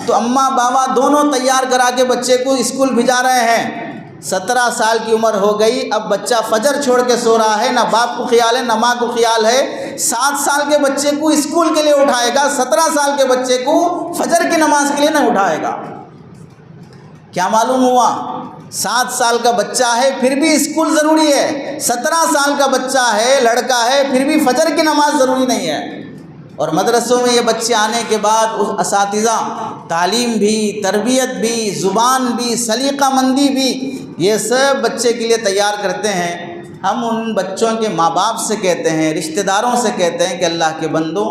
تو اماں بابا دونوں تیار کرا کے بچے کو اسکول بھیجا رہے ہیں۔ 17 سال کی عمر ہو گئی، اب بچہ فجر چھوڑ کے سو رہا ہے، نہ باپ کو خیال ہے نہ ماں کو خیال ہے۔ 7 سال کے بچے کو اسکول کے لیے اٹھائے گا، 17 سال کے بچے کو فجر کی نماز کے لیے نہ اٹھائے گا۔ کیا معلوم ہوا؟ 7 سال کا بچہ ہے پھر بھی اسکول ضروری ہے، 17 سال کا بچہ ہے، لڑکا ہے، پھر بھی فجر کی نماز ضروری نہیں ہے۔ اور مدرسوں میں یہ بچے آنے کے بعد اس اساتذہ تعلیم بھی، تربیت بھی، زبان بھی، سلیقہ مندی بھی، یہ سب بچے کے لیے تیار کرتے ہیں۔ ہم ان بچوں کے ماں باپ سے کہتے ہیں، رشتہ داروں سے کہتے ہیں کہ اللہ کے بندوں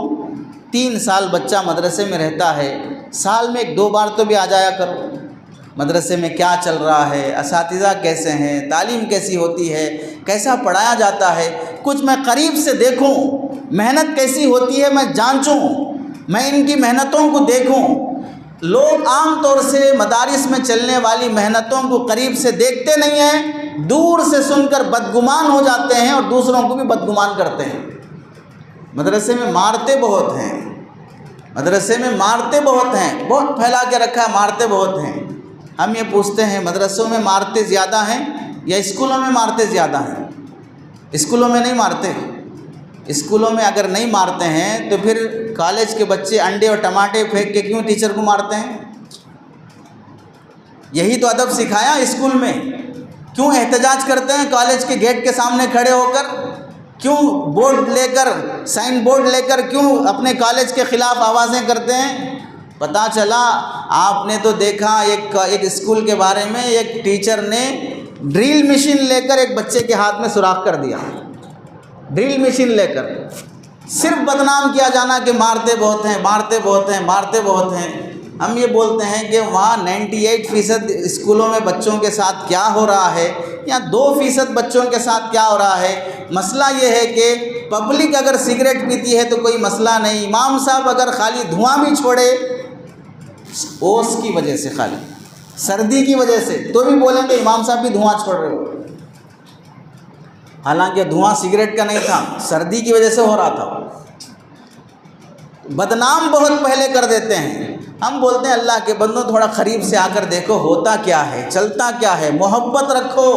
3 سال بچہ مدرسے میں رہتا ہے، سال میں 1-2 بار تو بھی آ جایا کرو، مدرسے میں کیا چل رہا ہے، اساتذہ کیسے ہیں، تعلیم کیسی ہوتی ہے، کیسا پڑھایا جاتا ہے، کچھ میں قریب سے دیکھوں، محنت کیسی ہوتی ہے میں جانچوں، میں ان کی محنتوں کو دیکھوں۔ لوگ عام طور سے مدارس میں چلنے والی محنتوں کو قریب سے دیکھتے نہیں ہیں، دور سے سن کر بدگمان ہو جاتے ہیں اور دوسروں کو بھی بدگمان کرتے ہیں۔ مدرسے میں مارتے بہت ہیں، مدرسے میں مارتے بہت ہیں، بہت پھیلا کے رکھا ہے، مارتے بہت ہیں۔ ہم یہ پوچھتے ہیں مدرسوں میں مارتے زیادہ ہیں یا اسکولوں میں مارتے زیادہ ہیں؟ اسکولوں میں نہیں مارتے۔ اسکولوں میں اگر نہیں مارتے ہیں تو پھر کالج کے بچے انڈے اور ٹماٹے پھینک کے کیوں ٹیچر کو مارتے ہیں؟ یہی تو ادب سکھایا اسکول میں۔ کیوں احتجاج کرتے ہیں کالج کے گیٹ کے سامنے کھڑے ہو کر؟ کیوں بورڈ لے کر، سائن بورڈ لے کر کیوں اپنے کالج کے خلاف آوازیں کرتے ہیں؟ پتہ چلا، آپ نے تو دیکھا ایک اسکول کے بارے میں ایک ٹیچر نے ڈرل مشین لے کر ایک بچے کے ہاتھ میں سوراخ کر دیا، ڈرل مشین لے کر، صرف بدنام کیا جانا کہ مارتے بہت ہیں، مارتے بہت ہیں، مارتے بہت ہیں۔ ہم یہ بولتے ہیں کہ وہاں 98% اسکولوں میں بچوں کے ساتھ کیا ہو رہا ہے، یا 2% بچوں کے ساتھ کیا ہو رہا ہے۔ مسئلہ یہ ہے کہ پبلک اگر سگریٹ پیتی ہے تو کوئی مسئلہ نہیں، امام صاحب اگر خالی دھواں بھی چھوڑے اوس کی وجہ سے، خالی سردی کی وجہ سے، تو بھی بولیں کہ امام صاحب بھی دھواں چھوڑ رہے ہو، حالانکہ دھواں سگریٹ کا نہیں تھا، سردی کی وجہ سے ہو رہا تھا۔ بدنام بہت پہلے کر دیتے ہیں۔ ہم بولتے ہیں اللہ کے بندوں تھوڑا قریب سے آ کر دیکھو ہوتا کیا ہے، چلتا کیا ہے، محبت رکھو،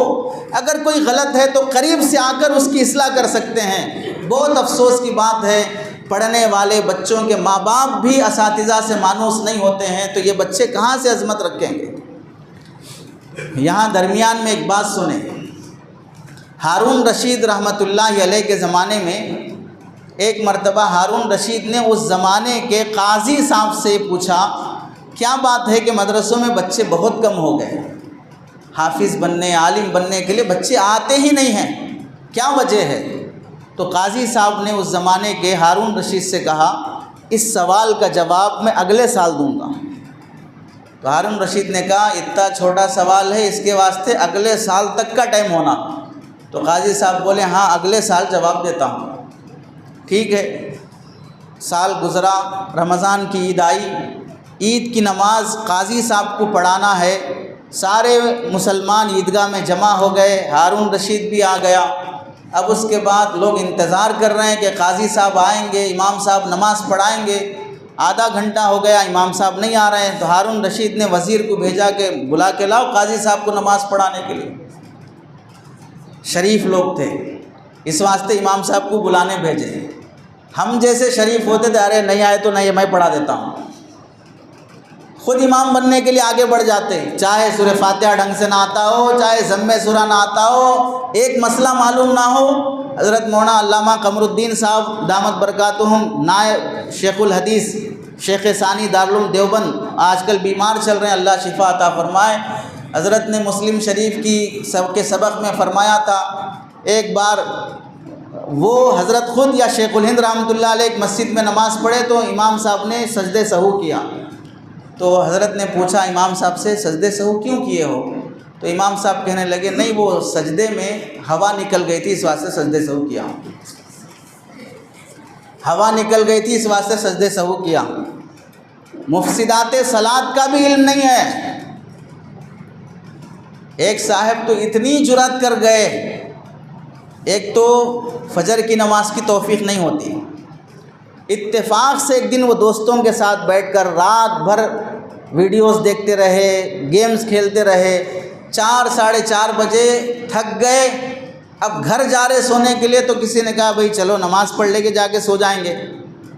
اگر کوئی غلط ہے تو قریب سے آ کر اس کی اصلاح کر سکتے ہیں۔ بہت افسوس کی بات ہے، پڑھنے والے بچوں کے ماں باپ بھی اساتذہ سے مانوس نہیں ہوتے ہیں، تو یہ بچے کہاں سے عظمت رکھیں گے؟ یہاں درمیان میں ایک بات سنیں، ہارون رشید رحمۃ اللہ علیہ کے زمانے میں ایک مرتبہ ہارون رشید نے اس زمانے کے قاضی صاحب سے پوچھا، کیا بات ہے کہ مدرسوں میں بچے بہت کم ہو گئے، حافظ بننے، عالم بننے کے لیے بچے آتے ہی نہیں ہیں، کیا وجہ ہے؟ تو قاضی صاحب نے اس زمانے کے ہارون رشید سے کہا، اس سوال کا جواب میں اگلے سال دوں گا۔ تو ہارون رشید نے کہا، اتنا چھوٹا سوال ہے، اس کے واسطے اگلے سال تک کا ٹائم ہونا۔ تو قاضی صاحب بولے، ہاں اگلے سال جواب دیتا ہوں۔ ٹھیک ہے، سال گزرا، رمضان کی عید آئی، عید کی نماز قاضی صاحب کو پڑھانا ہے، سارے مسلمان عیدگاہ میں جمع ہو گئے، ہارون رشید بھی آ گیا۔ اب اس کے بعد لوگ انتظار کر رہے ہیں کہ قاضی صاحب آئیں گے، امام صاحب نماز پڑھائیں گے۔ آدھا گھنٹہ ہو گیا، امام صاحب نہیں آ رہے ہیں، تو ہارون رشید نے وزیر کو بھیجا کہ بلا کے لاؤ قاضی صاحب کو نماز پڑھانے کے لیے۔ شریف لوگ تھے، اس واسطے امام صاحب کو بلانے بھیجے۔ ہم جیسے شریف ہوتے تھے، ارے نہیں آئے تو نہیں، میں پڑھا دیتا ہوں، خود امام بننے کے لیے آگے بڑھ جاتے، چاہے سورہ فاتحہ ڈھنگ سے نہ آتا ہو، چاہے ضم سورہ نہ آتا ہو، ایک مسئلہ معلوم نہ ہو۔ حضرت مولانا علامہ قمر الدین صاحب دامت برکاتہم، نائب شیخ الحدیث، شیخ ثانی دارالعلوم دیوبند، آج کل بیمار چل رہے ہیں، اللہ شفا عطا فرمائے۔ حضرت نے مسلم شریف کی سبق میں فرمایا تھا، ایک بار وہ حضرت خود یا شیخ الہند رحمۃ اللہ علیہ ایک مسجد میں نماز پڑھے تو امام صاحب نے سجدے سہو کیا، تو حضرت نے پوچھا امام صاحب سے، سجدے سہو کیوں کیے ہو؟ تو امام صاحب کہنے لگے، نہیں وہ سجدے میں ہوا نکل گئی تھی اس واسطے سجدے سہو کیا، ہوا نکل گئی تھی اس واسطے سجدے سہو کیا۔ مفسدات صلاۃ کا بھی علم نہیں ہے۔ ایک صاحب تو اتنی جرأت کر گئے، ایک تو فجر کی نماز کی توفیق نہیں ہوتی، اتفاق سے ایک دن وہ دوستوں کے ساتھ بیٹھ کر رات بھر ویڈیوز دیکھتے رہے، گیمز کھیلتے رہے، 4 ساڑھے 4 بجے تھک گئے، اب گھر جا رہے سونے کے لیے، تو کسی نے کہا بھئی چلو نماز پڑھ لے کے جا کے سو جائیں گے،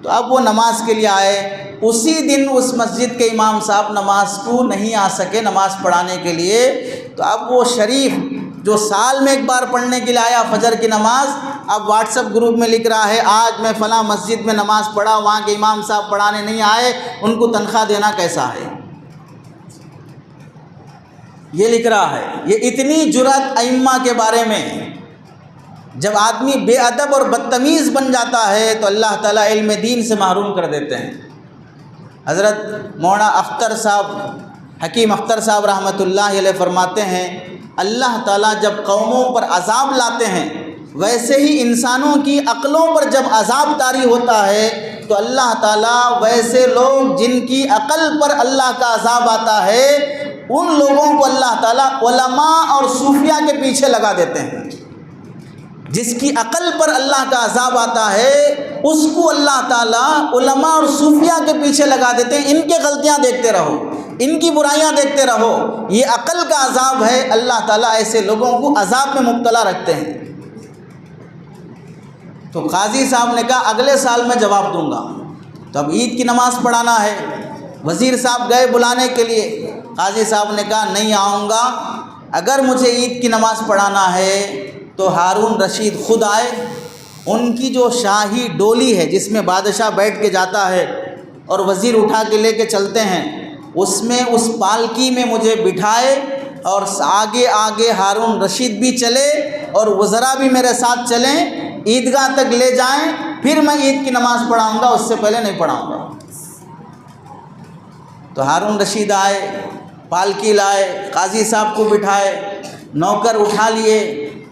تو اب وہ نماز کے لیے آئے۔ اسی دن اس مسجد کے امام صاحب نماز کو نہیں آ سکے نماز پڑھانے کے لیے، تو اب وہ شریف جو سال میں ایک بار پڑھنے کے لیے آیا فجر کی نماز، اب واٹس ایپ گروپ میں لکھ رہا ہے آج میں فلاں مسجد میں نماز پڑھا، وہاں کے امام صاحب پڑھانے نہیں آئے، ان کو تنخواہ دینا کیسا ہے، یہ لکھ رہا ہے۔ یہ اتنی جرأت ائمہ کے بارے میں۔ جب آدمی بے ادب اور بدتمیز بن جاتا ہے تو اللہ تعالیٰ علم دین سے محروم کر دیتے ہیں۔ حضرت مولانا اختر صاحب، حکیم اختر صاحب رحمۃ اللہ علیہ فرماتے ہیں اللہ تعالیٰ جب قوموں پر عذاب لاتے ہیں، ویسے ہی انسانوں کی عقلوں پر جب عذاب طاری ہوتا ہے تو اللہ تعالیٰ ویسے لوگ جن کی عقل پر اللہ کا عذاب آتا ہے ان لوگوں کو اللہ تعالیٰ علماء اور صوفیاء کے پیچھے لگا دیتے ہیں۔ جس کی عقل پر اللہ کا عذاب آتا ہے اس کو اللہ تعالیٰ علماء اور صوفیاء کے پیچھے لگا دیتے ہیں، ان کے غلطیاں دیکھتے رہو، ان کی برائیاں دیکھتے رہو، یہ عقل کا عذاب ہے۔ اللہ تعالیٰ ایسے لوگوں کو عذاب میں مبتلا رکھتے ہیں۔ تو قاضی صاحب نے کہا اگلے سال میں جواب دوں گا۔ تو اب عید کی نماز پڑھانا ہے، وزیر صاحب گئے بلانے کے لیے، قاضی صاحب نے کہا نہیں آؤں گا، اگر مجھے عید کی نماز پڑھانا ہے تو ہارون رشید خود آئے، ان کی جو شاہی ڈولی ہے جس میں بادشاہ بیٹھ کے جاتا ہے اور وزیر اٹھا کے لے کے چلتے ہیں، اس میں اس پالکی میں مجھے بٹھائے اور آگے آگے ہارون رشید بھی چلے اور وزراء بھی میرے ساتھ چلیں، عیدگاہ تک لے جائیں، پھر میں عید کی نماز پڑھاؤں گا، اس سے پہلے نہیں پڑھاؤں گا۔ تو ہارون رشید آئے، پالکی لائے، قاضی صاحب کو بٹھائے، نوکر اٹھا لیے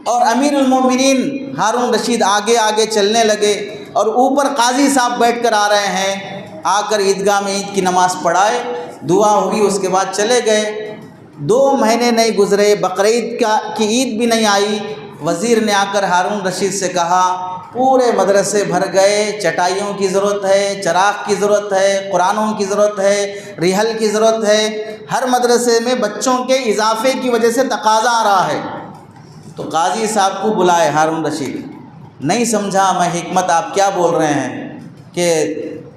اور امیر المومنین ہارون رشید آگے آگے چلنے لگے اور اوپر قاضی صاحب بیٹھ کر آ رہے ہیں، آ کر عیدگاہ میں عید کی نماز پڑھائے، دعا ہوئی، اس کے بعد چلے گئے۔ 2 مہینے نہیں گزرے، بقرعید کی عید بھی نہیں آئی، وزیر نے آ کر ہارون رشید سے کہا پورے مدرسے بھر گئے، چٹائیوں کی ضرورت ہے، چراغ کی ضرورت ہے، قرآنوں کی ضرورت ہے، ریحل کی ضرورت ہے، ہر مدرسے میں بچوں کے اضافے کی وجہ سے تقاضا آ رہا ہے۔ تو قاضی صاحب کو بلائے ہارون رشید، نہیں سمجھا میں حکمت آپ کیا بول رہے ہیں کہ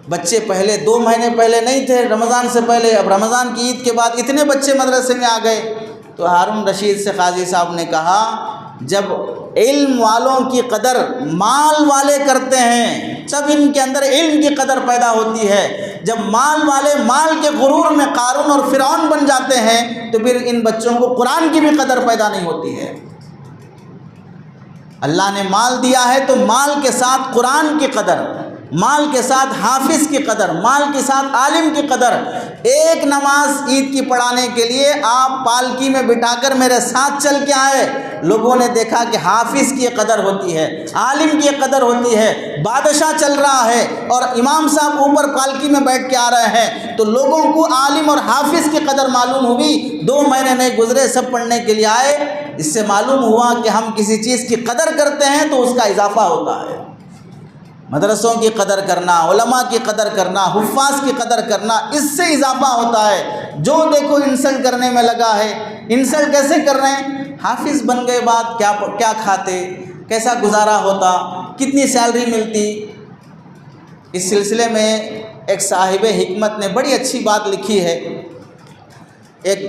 بچے پہلے 2 مہینے پہلے نہیں تھے رمضان سے پہلے، اب رمضان کی عید کے بعد اتنے بچے مدرسے میں آ گئے۔ تو ہارون رشید سے قاضی صاحب نے کہا جب علم والوں کی قدر مال والے کرتے ہیں تب ان کے اندر علم کی قدر پیدا ہوتی ہے، جب مال والے مال کے غرور میں قارون اور فرعون بن جاتے ہیں تو پھر ان بچوں کو قرآن کی بھی قدر پیدا نہیں ہوتی ہے۔ اللہ نے مال دیا ہے تو مال کے ساتھ قرآن کی قدر، مال کے ساتھ حافظ کی قدر، مال کے ساتھ عالم کی قدر۔ ایک نماز عید کی پڑھانے کے لیے آپ پالکی میں بٹھا کر میرے ساتھ چل کے آئے، لوگوں نے دیکھا کہ حافظ کی قدر ہوتی ہے، عالم کی قدر ہوتی ہے، بادشاہ چل رہا ہے اور امام صاحب اوپر پالکی میں بیٹھ کے آ رہے ہیں، تو لوگوں کو عالم اور حافظ کی قدر معلوم ہوئی۔ 2 مہینے نہیں گزرے، سب پڑھنے کے لیے آئے۔ اس سے معلوم ہوا کہ ہم کسی چیز کی قدر کرتے ہیں تو اس کا اضافہ ہوتا ہے۔ مدرسوں کی قدر کرنا، علماء کی قدر کرنا، حفاظ کی قدر کرنا، اس سے اضافہ ہوتا ہے۔ جو دیکھو انسلٹ کرنے میں لگا ہے، انسلٹ کیسے کر رہے ہیں؟ حافظ بن گئے بعد کیا کھاتے، کیسا گزارا ہوتا، کتنی سیلری ملتی۔ اس سلسلے میں ایک صاحب حکمت نے بڑی اچھی بات لکھی ہے۔ ایک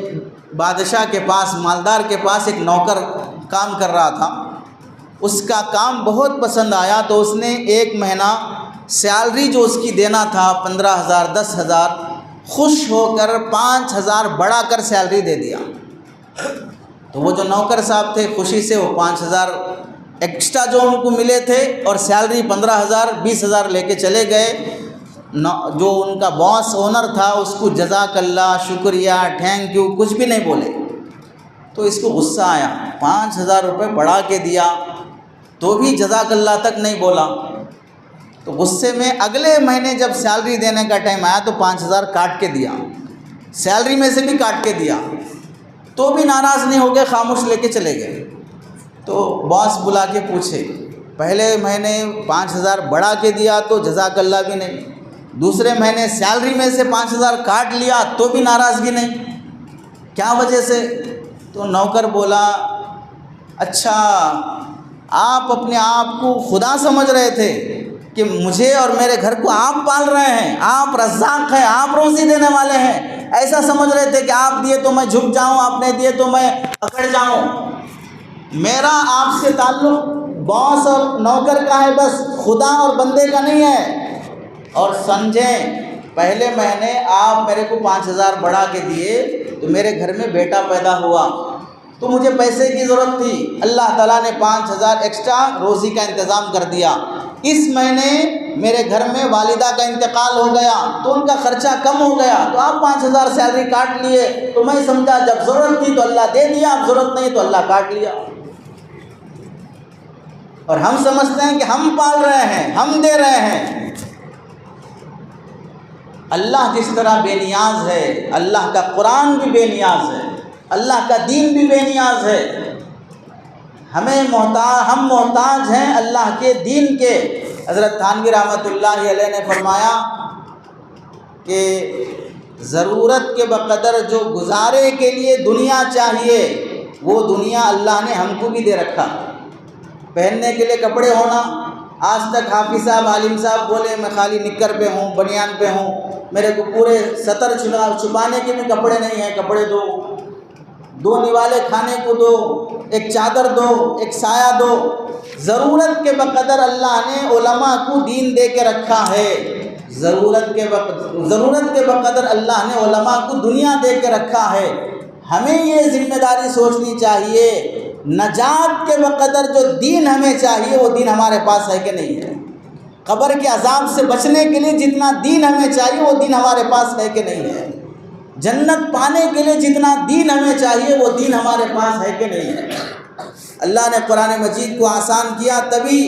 بادشاہ کے پاس، مالدار کے پاس ایک نوکر کام کر رہا تھا، اس کا کام بہت پسند آیا تو اس نے 1 مہینہ سیلری جو اس کی دینا تھا 15,000 10,000، خوش ہو کر 5,000 بڑھا کر سیلری دے دیا۔ تو وہ جو نوکر صاحب تھے خوشی سے وہ 5,000 ایکسٹرا جو ان کو ملے تھے اور سیلری 15,000 20,000 لے کے چلے گئے۔ جو ان کا باس اونر تھا اس کو جزاک اللہ، شکریہ، تھینک یو کچھ بھی نہیں بولے۔ تو اس کو غصہ آیا، 5,000 روپے بڑھا کے دیا تو بھی جزاک اللہ تک نہیں بولا۔ تو غصے میں اگلے مہینے جب سیلری دینے کا ٹائم آیا تو 5,000 کاٹ کے دیا، سیلری میں سے بھی کاٹ کے دیا، تو بھی ناراض نہیں ہو گئے، خاموش لے کے چلے گئے۔ تو باس بلا کے پوچھے پہلے مہینے 5,000 بڑھا کے دیا تو جزاک اللہ بھی نہیں، دوسرے مہینے سیلری میں سے 5,000 کاٹ لیا تو بھی ناراضگی نہیں، کیا وجہ سے؟ تو نوکر بولا اچھا آپ اپنے آپ کو خدا سمجھ رہے تھے کہ مجھے اور میرے گھر کو آپ پال رہے ہیں، آپ رزاق ہیں، آپ روزی دینے والے ہیں، ایسا سمجھ رہے تھے کہ آپ دیے تو میں جھک جاؤں، آپ نے دیے تو میں اکڑ جاؤں؟ میرا آپ سے تعلق باس اور نوکر کا ہے، بس خدا اور بندے کا نہیں ہے۔ اور سمجھیں پہلے مہینے آپ میرے کو 5,000 بڑھا کے دیے تو میرے گھر میں بیٹا پیدا ہوا تو مجھے پیسے کی ضرورت تھی، اللہ تعالیٰ نے 5,000 ایکسٹرا روزی کا انتظام کر دیا۔ اس مہینے میرے گھر میں والدہ کا انتقال ہو گیا تو ان کا خرچہ کم ہو گیا تو آپ 5,000 سیلری کاٹ لیے، تو میں سمجھا جب ضرورت تھی تو اللہ دے دیا، اب ضرورت نہیں تو اللہ کاٹ لیا۔ اور ہم سمجھتے ہیں کہ ہم پال رہے ہیں، ہم دے رہے ہیں۔ اللہ جس طرح بے نیاز ہے، اللہ کا قرآن بھی بے نیاز ہے، اللہ کا دین بھی بے نیاز ہے۔ ہم محتاج ہیں اللہ کے دین کے۔ حضرت تھانوی رحمۃ اللہ علیہ نے فرمایا کہ ضرورت کے بقدر جو گزارے کے لیے دنیا چاہیے وہ دنیا اللہ نے ہم کو بھی دے رکھا۔ پہننے کے لیے کپڑے ہونا، آج تک حافظ صاحب عالم صاحب بولے میں خالی نکر پہ ہوں، بنیان پہ ہوں، میرے کو پورے سطر چھپانے کے بھی کپڑے نہیں ہیں، کپڑے دو نوالے کھانے کو دو، ایک چادر دو، ایک سایہ دو۔ ضرورت کے بقدر اللہ نے علماء کو دین دے کے رکھا ہے، ضرورت کے بقدر اللہ نے علماء کو دنیا دے کے رکھا ہے۔ ہمیں یہ ذمہ داری سوچنی چاہیے نجات کے بقدر جو دین ہمیں چاہیے وہ دین ہمارے پاس ہے کہ نہیں ہے؟ قبر کے عذاب سے بچنے کے لیے جتنا دین ہمیں چاہیے وہ دین ہمارے پاس ہے کہ نہیں ہے؟ جنت پانے کے لیے جتنا دین ہمیں چاہیے وہ دین ہمارے پاس ہے کہ نہیں ہے؟ اللہ نے قرآن مجید کو آسان کیا، تبھی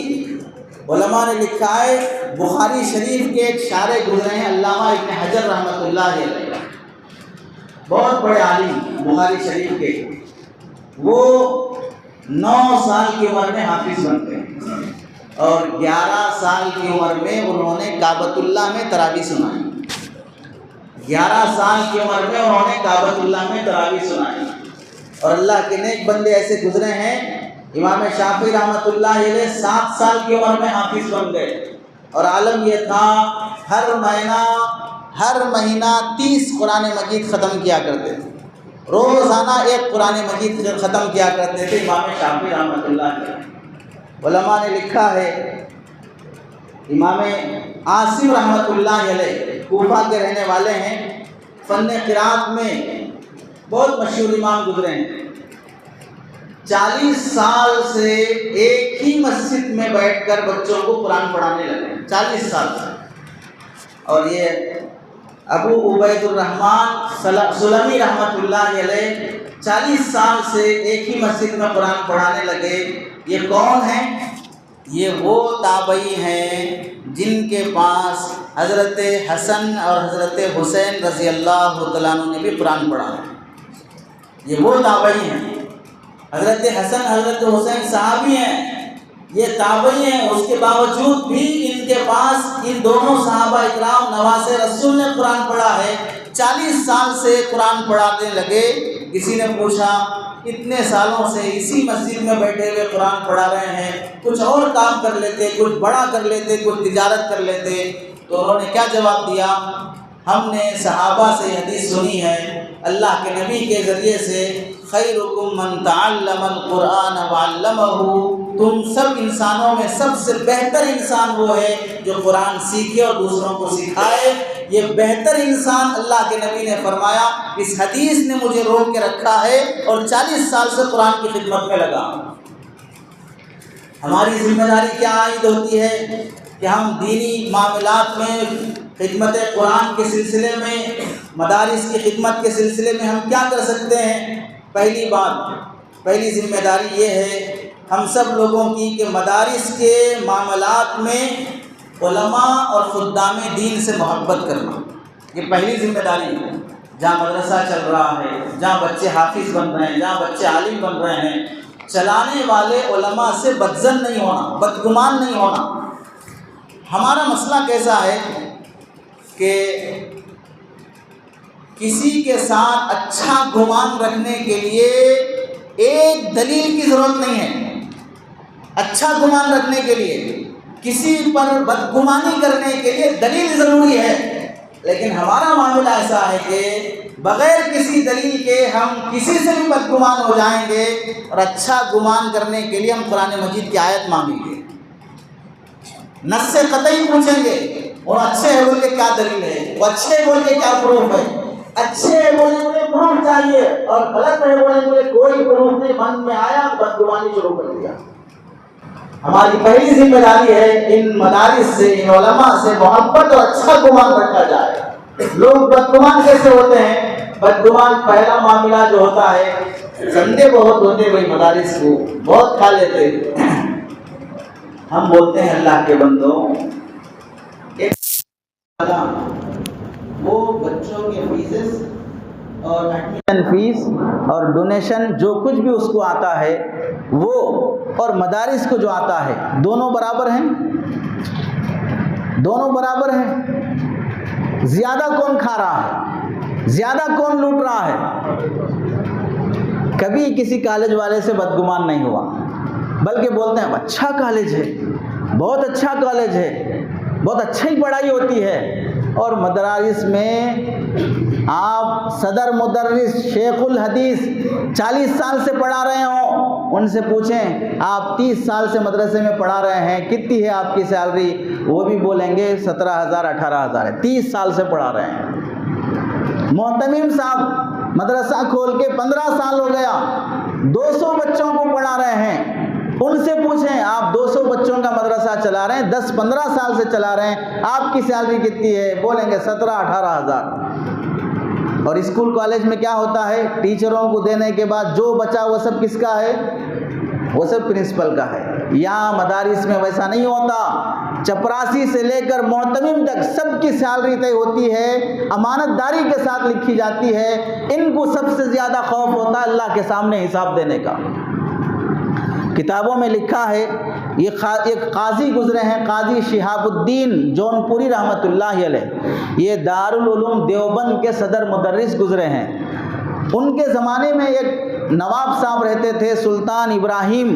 علماء نے لکھا ہے، بخاری شریف کے ایک شارح گزرے ہیں علامہ ابن حجر رحمۃ اللہ علیہ، بہت بڑے عالم بخاری شریف کے، وہ 9 سال کی عمر میں حافظ بنتے ہیں اور 11 سال کی عمر میں انہوں نے کعبۃ اللہ میں تراویح سنائی۔ 11 سال کی عمر میں انہوں نے کعبۃ اللہ میں تراویح سنائی۔ اور اللہ کے نیک بندے ایسے گزرے ہیں، امام شافعی رحمۃ اللہ علیہ 7 سال کی عمر میں حافظ بن گئے، اور عالم یہ تھا ہر مہینہ 30 قرآن مجید ختم کیا کرتے تھے، روزانہ ایک قرآن مجید ختم کیا کرتے تھے امام شافعی رحمۃ اللہ علیہ۔ علماء نے لکھا ہے، امام عاصم رحمۃ اللہ علیہ کوفہ کے رہنے والے ہیں، فن قرات میں بہت مشہور امام گزرے ہیں، 40 سال سے ایک ہی مسجد میں بیٹھ کر بچوں کو قرآن پڑھانے لگے، 40 سال سے۔ اور یہ ابو عبید الرحمن سلمی رحمۃ اللہ علیہ 40 سال سے ایک ہی مسجد میں قرآن پڑھانے لگے۔ یہ کون ہیں؟ یہ وہ تابعی ہیں جن کے پاس حضرت حسن اور حضرت حسین رضی اللہ تعالیٰ عنہ نے بھی قرآن پڑھا ہے۔ یہ وہ تابعی ہیں، حضرت حسن حضرت حسین صحابی ہیں، یہ تابعی ہیں، اس کے باوجود بھی ان کے پاس ان دونوں صحابہ اکرام نواسے رسول نے قرآن پڑھا ہے۔ 40 سال سے قرآن پڑھانے لگے۔ کسی نے پوچھا اتنے سالوں سے اسی مسجد میں بیٹھے ہوئے قرآن پڑھا رہے ہیں، کچھ اور کام کر لیتے، کچھ بڑا کر لیتے، کچھ تجارت کر لیتے، تو انہوں نے کیا جواب دیا؟ ہم نے صحابہ سے حدیث سنی ہے اللہ کے نبی کے ذریعے سے، خیرکم من تعلم القرآن وعلمہ، تم سب انسانوں میں سب سے بہتر انسان وہ ہے جو قرآن سیکھے اور دوسروں کو سکھائے۔ یہ بہتر انسان اللہ کے نبی نے فرمایا، اس حدیث نے مجھے روک کے رکھا ہے اور 40 سال سے قرآن کی خدمت میں لگا۔ ہماری ذمہ داری کیا عائد ہوتی ہے کہ ہم دینی معاملات میں خدمت قرآن کے سلسلے میں، مدارس کی خدمت کے سلسلے میں ہم کیا کر سکتے ہیں؟ پہلی ذمہ داری یہ ہے ہم سب لوگوں کی کہ مدارس کے معاملات میں علماء اور خدام دین سے محبت کرنا، یہ پہلی ذمہ داری ہے۔ جہاں مدرسہ چل رہا ہے، جہاں بچے حافظ بن رہے ہیں، جہاں بچے عالم بن رہے ہیں، چلانے والے علماء سے بدظن نہیں ہونا، بدگمان نہیں ہونا۔ ہمارا مسئلہ کیسا ہے کہ کسی کے ساتھ اچھا گمان رکھنے کے لیے ایک دلیل کی ضرورت نہیں ہے. اچھا گمان رکھنے کے لیے، کسی پر بدگمانی کرنے کے لیے دلیل ضروری ہے. لیکن ہمارا معاملہ ایسا ہے کہ بغیر کسی دلیل کے ہم کسی سے بھی بدگمان ہو جائیں گے، اور اچھا گمان کرنے کے لیے ہم قرآن مجید کی آیت مانگیں گے، نص سے قطعی پوچھیں گے اور اچھے ہے بول کے کیا دلیل ہے، وہ اچھے بول کے کیا پروف ہے. اچھے بولیں گے پروف چاہیے، اور غلط ہے بولیں گے کوئی پروف نہیں، من میں آیا بدگمانی شروع کر دیا. ہماری پہلی ذمہ داری ہے ان مدارس سے، ان علماء سے محبت اور اچھا گمان رکھا جائے. لوگ بدگمان کیسے ہوتے ہیں؟ بدگمان پہلا معاملہ جو ہوتا ہے، سندے بہت ہوتے بھائی مدارس کو بہت کھا لیتے. ہم بولتے ہیں اللہ کے بندوں، وہ بچوں کے فیسز اور ایڈمیشن فیس اور ڈونیشن جو کچھ بھی اس کو آتا ہے وہ، اور مدارس کو جو آتا ہے، دونوں برابر ہیں؟ دونوں برابر ہیں؟ زیادہ کون کھا رہا ہے؟ زیادہ کون لوٹ رہا ہے؟ کبھی کسی کالج والے سے بدگمان نہیں ہوا، بلکہ بولتے ہیں اچھا کالج ہے، بہت اچھا کالج ہے، بہت اچھی پڑھائی ہوتی ہے. اور مدارس میں آپ صدر مدرس شیخ الحدیث 40 سال سے پڑھا رہے ہوں، ان سے پوچھیں آپ 30 سال سے مدرسے میں پڑھا رہے ہیں، کتنی ہے آپ کی سیلری؟ وہ بھی بولیں گے 17,000 18,000 ہے، 30 سال سے پڑھا رہے ہیں. محتمم صاحب مدرسہ کھول کے 15 سال ہو گیا، 200 بچوں کو پڑھا رہے ہیں، ان سے پوچھیں آپ 200 بچوں کا مدرسہ چلا رہے ہیں، 10-15 سال سے چلا رہے ہیں، آپ کی سیلری کتنی ہے؟ بولیں گے 17-18,000. اور اسکول کالج میں کیا ہوتا ہے؟ ٹیچروں کو دینے کے بعد جو بچا وہ سب کس کا ہے؟ وہ سب پرنسپل کا ہے. یہاں مدارس میں ویسا نہیں ہوتا. چپراسی سے لے کر محتمم تک سب کی سیلری طے ہوتی ہے، امانت داری کے ساتھ لکھی جاتی ہے. ان کو سب سے زیادہ خوف ہوتا ہے اللہ کے سامنے حساب دینے کا. کتابوں میں لکھا ہے، یہ ایک قاضی گزرے ہیں، قاضی شہاب الدین جون پوری رحمۃ اللہ علیہ، یہ دارالعلوم دیوبند کے صدر مدرس گزرے ہیں. ان کے زمانے میں ایک نواب صاحب رہتے تھے، سلطان ابراہیم،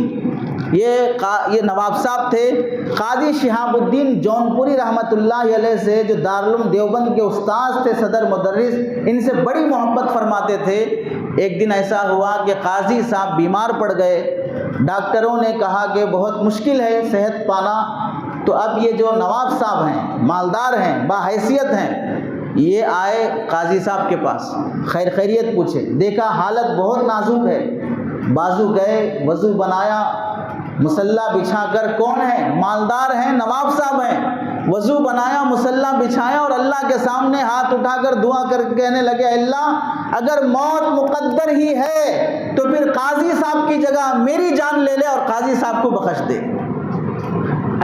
یہ نواب صاحب تھے. قاضی شہاب الدین جون پوری رحمۃ اللہ علیہ سے، جو دارالعلوم دیوبند کے استاذ تھے، صدر مدرس، ان سے بڑی محبت فرماتے تھے. ایک دن ایسا ہوا کہ قاضی صاحب بیمار پڑ گئے. ڈاکٹروں نے کہا کہ بہت مشکل ہے صحت پانا. تو اب یہ جو نواب صاحب ہیں، مالدار ہیں، باحیثیت ہیں، یہ آئے قاضی صاحب کے پاس، خیریت پوچھے. دیکھا حالت بہت نازک ہے، بازو گئے، وضو بنایا، مصلی بچھا کر، کون ہے؟ مالدار ہیں، نواب صاحب ہیں، وضو بنایا، مصلی بچھایا اور اللہ کے سامنے ہاتھ اٹھا کر دعا کر کہنے لگے، اللہ اگر موت مقدر ہی ہے تو پھر قاضی صاحب کی جگہ میری جان لے لے اور قاضی صاحب کو بخش دے.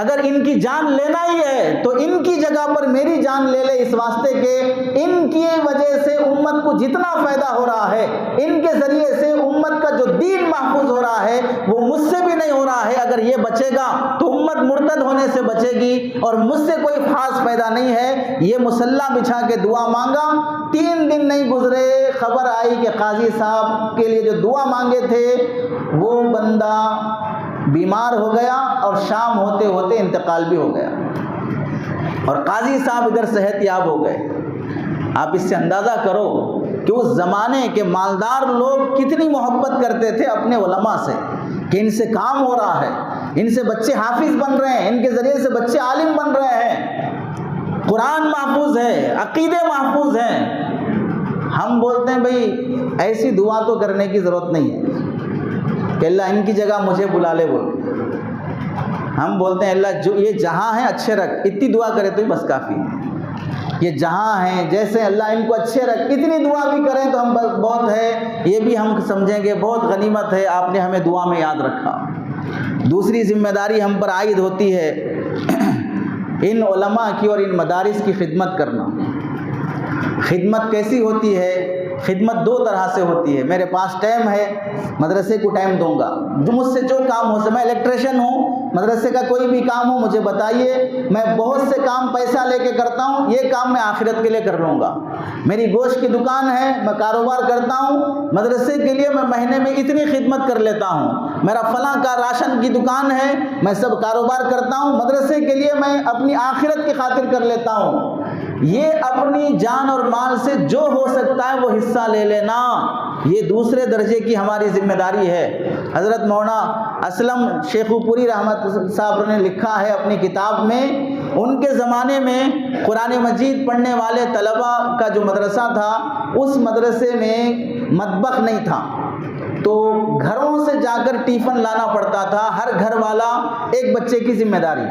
اگر ان کی جان لینا ہی ہے تو ان کی جگہ پر میری جان لے لے، اس واسطے کہ ان کی وجہ سے امت کو جتنا فائدہ ہو رہا ہے، ان کے ذریعے سے امت کا جو دین محفوظ ہو رہا ہے وہ مجھ سے بھی نہیں ہو رہا ہے. اگر یہ بچے گا تو امت مرتد ہونے سے بچے گی اور مجھ سے کوئی خاص فائدہ نہیں ہے. یہ مصلی بچھا کے دعا مانگا. 3 دن نہیں گزرے، خبر آئی کہ قاضی صاحب کے لیے جو دعا مانگے تھے وہ بندہ بیمار ہو گیا اور شام ہوتے ہوتے انتقال بھی ہو گیا، اور قاضی صاحب ادھر صحت یاب ہو گئے. آپ اس سے اندازہ کرو کہ اس زمانے کے مالدار لوگ کتنی محبت کرتے تھے اپنے علماء سے، کہ ان سے کام ہو رہا ہے، ان سے بچے حافظ بن رہے ہیں، ان کے ذریعے سے بچے عالم بن رہے ہیں، قرآن محفوظ ہے، عقیدے محفوظ ہیں. ہم بولتے ہیں بھئی ایسی دعا تو کرنے کی ضرورت نہیں ہے کہ اللہ ان کی جگہ مجھے بلا لے بول. ہم بولتے ہیں اللہ جو یہ جہاں ہیں اچھے رکھ، اتنی دعا کرے تو ہی بس کافی ہے. یہ جہاں ہیں جیسے اللہ ان کو اچھے رکھ، اتنی دعا بھی کریں تو ہم بہت ہے، یہ بھی ہم سمجھیں گے بہت غنیمت ہے، آپ نے ہمیں دعا میں یاد رکھا. دوسری ذمہ داری ہم پر عائد ہوتی ہے ان علماء کی اور ان مدارس کی خدمت کرنا. خدمت کیسی ہوتی ہے؟ خدمت 2 طرح سے ہوتی ہے. میرے پاس ٹائم ہے، مدرسے کو ٹائم دوں گا، جو مجھ سے جو کام ہو سکے. میں الیکٹریشین ہوں، مدرسے کا کوئی بھی کام ہو مجھے بتائیے، میں بہت سے کام پیسہ لے کے کرتا ہوں، یہ کام میں آخرت کے لیے کر لوں گا۔ میری گوشت کی دکان ہے، میں کاروبار کرتا ہوں، مدرسے کے لیے میں مہینے میں اتنی خدمت کر لیتا ہوں۔ میرا فلاں کا راشن کی دکان ہے، میں سب کاروبار کرتا ہوں، مدرسے کے لیے میں اپنی آخرت کی خاطر کر لیتا ہوں۔ یہ اپنی جان اور مال سے جو ہو سکتا ہے وہ حصہ لے لینا، یہ دوسرے درجے کی ہماری ذمہ داری ہے۔ حضرت مولانا اسلم شیخو پوری رحمت صاحب نے لکھا ہے اپنی کتاب میں، ان کے زمانے میں قرآن مجید پڑھنے والے طلباء کا جو مدرسہ تھا، اس مدرسے میں مطبخ نہیں تھا، تو گھروں سے جا کر ٹیفن لانا پڑتا تھا، ہر گھر والا ایک بچے کی ذمہ داری۔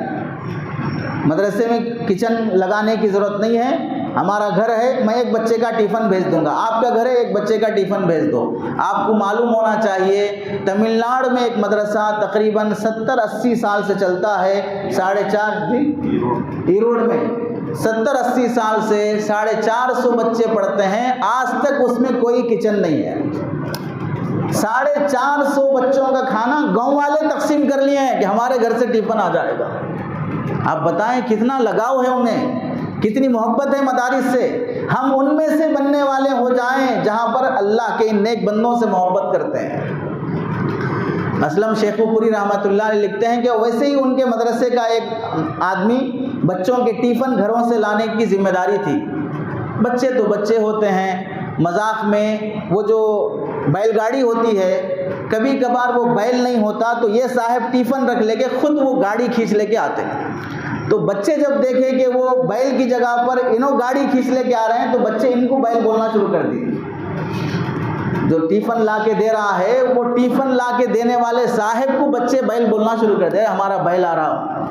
مدرسے میں کچن لگانے کی ضرورت نہیں ہے، ہمارا گھر ہے، میں ایک بچے کا ٹیفن بھیج دوں گا، آپ کا گھر ہے، ایک بچے کا ٹیفن بھیج دو۔ آپ کو معلوم ہونا چاہیے تمل ناڈو میں ایک مدرسہ تقریباً 70-80 سال سے چلتا ہے، 4.5 ایروڈ میں 70-80 سال سے 450 بچے پڑھتے ہیں، آج تک اس میں کوئی کچن نہیں ہے۔ 450 بچوں کا کھانا گاؤں والے تقسیم کر لیے ہیں کہ ہمارے گھر سے ٹیفن آ جائے گا۔ آپ بتائیں کتنا لگاؤ ہے انہیں، کتنی محبت ہے مدارس سے۔ ہم ان میں سے بننے والے ہو جائیں جہاں پر اللہ کے ان نیک بندوں سے محبت کرتے ہیں۔ اسلم شیخو پوری رحمۃ اللہ علیہ لکھتے ہیں کہ ویسے ہی ان کے مدرسے کا ایک آدمی بچوں کے ٹیفن گھروں سے لانے کی ذمہ داری تھی۔ بچے تو بچے ہوتے ہیں، مذاق میں وہ جو بیل گاڑی ہوتی ہے، کبھی کبھار وہ بیل نہیں ہوتا تو یہ صاحب ٹیفن رکھ لے کے خود وہ گاڑی کھینچ لے کے آتے ہیں۔ تو بچے جب دیکھے کہ وہ بیل کی جگہ پر انہوں گاڑی کھینچ لے کے آ رہے ہیں تو بچے ان کو بیل بولنا شروع کر دیے۔ جو ٹیفن لا کے دے رہا ہے وہ ٹیفن لا کے دینے والے صاحب کو بچے بیل بولنا شروع کر دے، ہمارا بیل آ رہا۔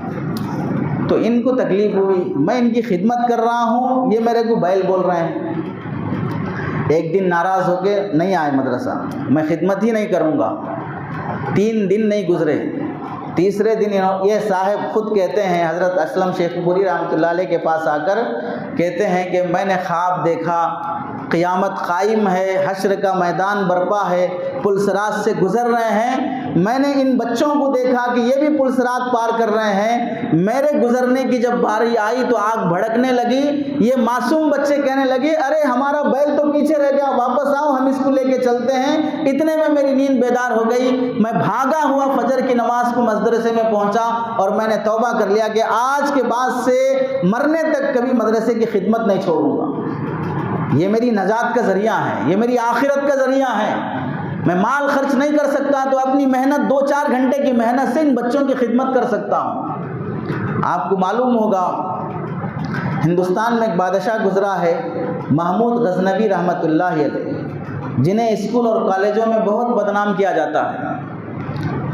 تو ان کو تکلیف ہوئی، میں ان کی خدمت کر رہا ہوں، یہ میرے کو بیل بول رہے ہیں۔ ایک دن ناراض ہو کے نہیں آئے مدرسہ، میں خدمت ہی نہیں کروں گا۔ 3 دن نہیں گزرے، تیسرے دن یہ صاحب خود کہتے ہیں، حضرت اسلم شیخ پوری رحمۃ اللہ علیہ کے پاس آ کر کہتے ہیں کہ میں نے خواب دیکھا، قیامت قائم ہے، حشر کا میدان برپا ہے، پلسرات سے گزر رہے ہیں، میں نے ان بچوں کو دیکھا کہ یہ بھی پلسرات پار کر رہے ہیں، میرے گزرنے کی جب باری آئی تو آگ بھڑکنے لگی، یہ معصوم بچے کہنے لگے ارے ہمارا بیل تو پیچھے رہ گیا، واپس آؤ ہم اس کو لے کے چلتے ہیں۔ اتنے میں میری نیند بیدار ہو گئی، میں بھاگا ہوا فجر کی نماز کو مدرسے میں پہنچا اور میں نے توبہ کر لیا کہ آج کے بعد سے مرنے تک کبھی مدرسے کی خدمت نہیں چھوڑوں گا۔ یہ میری نجات کا ذریعہ ہے، یہ میری آخرت کا ذریعہ ہے۔ میں مال خرچ نہیں کر سکتا تو اپنی محنت 2-4 گھنٹے کی محنت سے ان بچوں کی خدمت کر سکتا ہوں۔ آپ کو معلوم ہوگا ہندوستان میں ایک بادشاہ گزرا ہے محمود غزنوی رحمۃ اللہ علیہ، جنہیں اسکول اور کالجوں میں بہت بدنام کیا جاتا ہے۔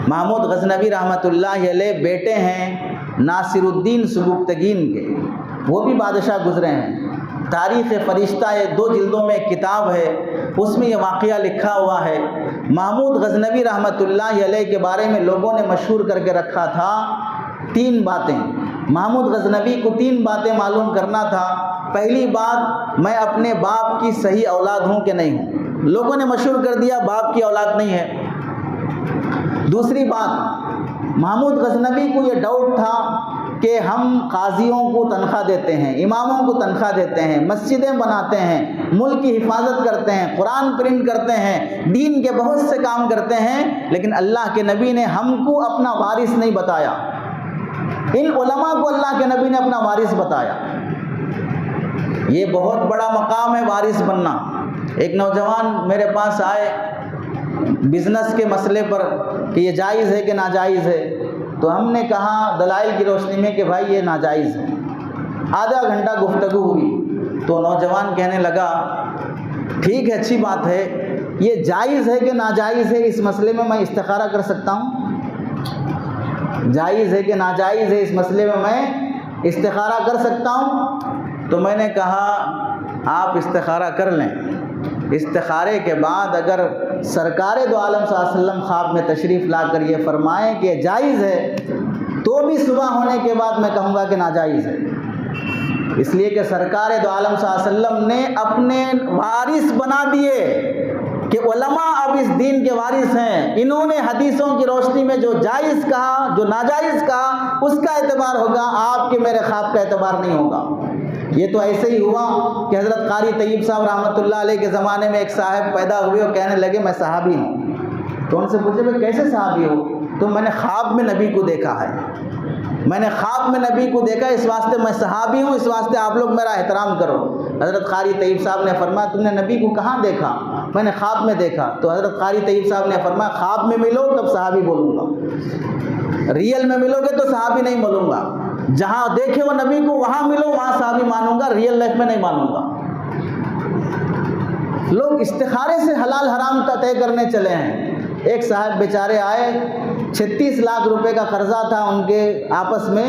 محمود غزنوی رحمۃ اللہ علیہ بیٹے ہیں ناصر الدین سبکتگین کے، وہ بھی بادشاہ گزرے ہیں۔ تاریخ فرشتہ 2 جلدوں میں ایک کتاب ہے، اس میں یہ واقعہ لکھا ہوا ہے۔ محمود غزنوی رحمۃ اللہ علیہ کے بارے میں لوگوں نے مشہور کر کے رکھا تھا 3 باتیں۔ محمود غزنوی کو 3 باتیں معلوم کرنا تھا۔ پہلی بات، میں اپنے باپ کی صحیح اولاد ہوں کہ نہیں ہوں، لوگوں نے مشہور کر دیا باپ کی اولاد نہیں ہے۔ دوسری بات، محمود غزنوی کو یہ ڈاؤٹ تھا کہ ہم قاضیوں کو تنخواہ دیتے ہیں، اماموں کو تنخواہ دیتے ہیں، مسجدیں بناتے ہیں، ملک کی حفاظت کرتے ہیں، قرآن پرنٹ کرتے ہیں، دین کے بہت سے کام کرتے ہیں، لیکن اللہ کے نبی نے ہم کو اپنا وارث نہیں بتایا۔ ان علماء کو اللہ کے نبی نے اپنا وارث بتایا۔ یہ بہت بڑا مقام ہے وارث بننا۔ ایک نوجوان میرے پاس آئے بزنس کے مسئلے پر کہ یہ جائز ہے کہ ناجائز ہے، تو ہم نے کہا دلائل کی روشنی میں کہ بھائی یہ ناجائز ہے۔ آدھا گھنٹہ گفتگو ہوئی تو نوجوان کہنے لگا ٹھیک ہے، اچھی بات ہے، یہ جائز ہے کہ ناجائز ہے اس مسئلے میں استخارہ کر سکتا ہوں؟ جائز ہے کہ ناجائز ہے اس مسئلے میں استخارہ کر سکتا ہوں؟ تو میں نے کہا آپ استخارہ کر لیں، استخارے کے بعد اگر سرکار دو عالم صلی اللہ علیہ وسلم خواب میں تشریف لا کر یہ فرمائیں کہ جائز ہے تو بھی صبح ہونے کے بعد میں کہوں گا کہ ناجائز ہے، اس لیے کہ سرکار دو عالم صلی اللہ علیہ وسلم نے اپنے وارث بنا دیے۔ کہ علماء اب اس دین کے وارث ہیں، انہوں نے حدیثوں کی روشنی میں جو جائز کہا، جو ناجائز کہا، اس کا اعتبار ہوگا، آپ کے میرے خواب کا اعتبار نہیں ہوگا۔ یہ تو ایسے ہی ہوا کہ حضرت قاری طیب صاحب رحمۃ اللہ علیہ کے زمانے میں ایک صاحب پیدا ہوئے اور کہنے لگے میں صحابی ہوں۔ تو ان سے پوچھے بھائی کیسے صحابی ہو؟ تو میں نے خواب میں نبی کو دیکھا ہے، میں نے خواب میں نبی کو دیکھا، اس واسطے میں صحابی ہوں، اس واسطے آپ لوگ میرا احترام کرو۔ حضرت قاری طیب صاحب نے فرمایا تم نے نبی کو کہاں دیکھا؟ میں نے خواب میں دیکھا۔ تو حضرت قاری طیب صاحب نے فرمایا خواب میں ملو تب صحابی بولوں گا، ریئل میں ملو گے تو صحابی نہیں بولوں گا، جہاں دیکھے وہ نبی کو وہاں ملو وہاں صحابی مانوں گا، ریئل لائف میں نہیں مانوں گا۔ لوگ استخارے سے حلال حرام کا طے کرنے چلے ہیں۔ ایک صاحب بیچارے آئے، 36 لاکھ روپے کا قرضہ تھا ان کے آپس میں،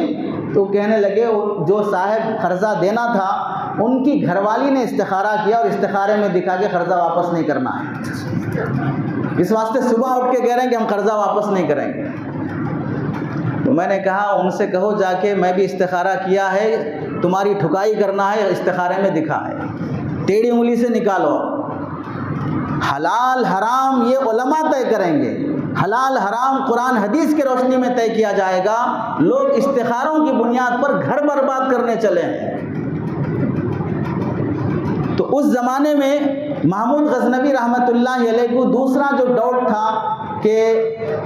تو کہنے لگے جو صاحب قرضہ دینا تھا ان کی گھر والی نے استخارہ کیا اور استخارے میں دکھا کے قرضہ واپس نہیں کرنا ہے، اس واسطے صبح اٹھ کے کہہ رہے ہیں کہ ہم قرضہ واپس نہیں کریں گے۔ تو میں نے کہا ان سے کہو جا کے میں بھی استخارہ کیا ہے، تمہاری ٹھکائی کرنا ہے، استخارے میں دکھا ہے، ٹیڑھی انگلی سے نکالو۔ حلال حرام یہ علماء طے کریں گے، حلال حرام قرآن حدیث کی روشنی میں طے کیا جائے گا۔ لوگ استخاروں کی بنیاد پر گھر برباد کرنے چلے ہیں۔ تو اس زمانے میں محمود غزنوی رحمۃ اللہ علیہ کو دوسرا جو ڈاؤٹ تھا کہ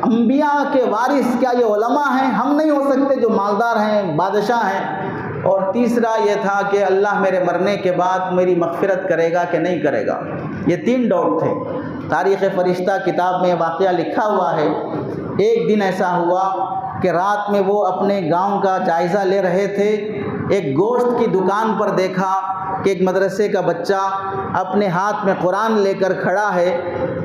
انبیاء کے وارث کیا یہ علماء ہیں؟ ہم نہیں ہو سکتے جو مالدار ہیں، بادشاہ ہیں۔ اور تیسرا یہ تھا کہ اللہ میرے مرنے کے بعد میری مغفرت کرے گا کہ نہیں کرے گا۔ یہ 3 ڈاؤٹ تھے۔ تاریخ فرشتہ کتاب میں واقعہ لکھا ہوا ہے، ایک دن ایسا ہوا کہ رات میں وہ اپنے گاؤں کا جائزہ لے رہے تھے، ایک گوشت کی دکان پر دیکھا کہ ایک مدرسے کا بچہ اپنے ہاتھ میں قرآن لے کر کھڑا ہے۔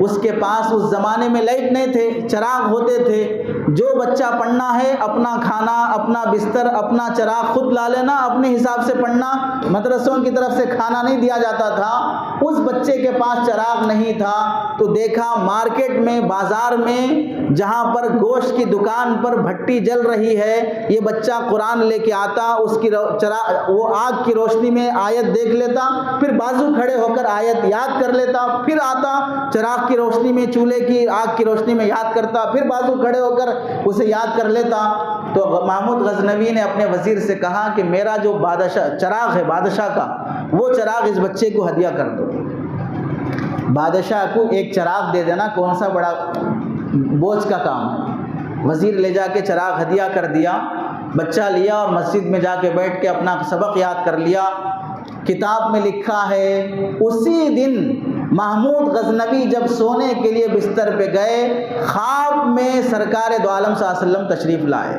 اس کے پاس اس زمانے میں لائٹ نہیں تھے، چراغ ہوتے تھے، جو بچہ پڑھنا ہے اپنا کھانا، اپنا بستر، اپنا چراغ خود لا لینا، اپنے حساب سے پڑھنا، مدرسوں کی طرف سے کھانا نہیں دیا جاتا تھا۔ اس بچے کے پاس چراغ نہیں تھا تو دیکھا مارکیٹ میں، بازار میں، جہاں پر گوشت کی دکان پر بھٹی جل رہی ہے، یہ بچہ قرآن لے کے آتا، اس کی وہ آگ کی روشنی میں آیت دیکھ لیتا، پھر بازو کھڑے ہو کر آیت یاد کر لیتا، پھر آتا چراغ کی روشنی میں، چولہے کی آگ کی روشنی میں یاد کرتا، پھر بازو کھڑے ہو کر اسے یاد کر لیتا۔ تو محمود غزنوی نے اپنے وزیر سے کہا کہ میرا جو بادشاہ چراغ ہے بادشاہ کا، وہ چراغ اس بچے کو ہدیہ کر دو۔ بادشاہ کو ایک چراغ دے دینا کون سا بڑا بوجھ کا کام ہے۔ وزیر لے جا کے چراغ ہدیہ کر دیا، بچہ لیا اور مسجد میں جا کے بیٹھ کے اپنا سبق یاد کر لیا۔ کتاب میں لکھا ہے اسی دن محمود غزنوی جب سونے کے لیے بستر پہ گئے، خواب میں سرکار دو عالم صلی اللہ علیہ وسلم تشریف لائے۔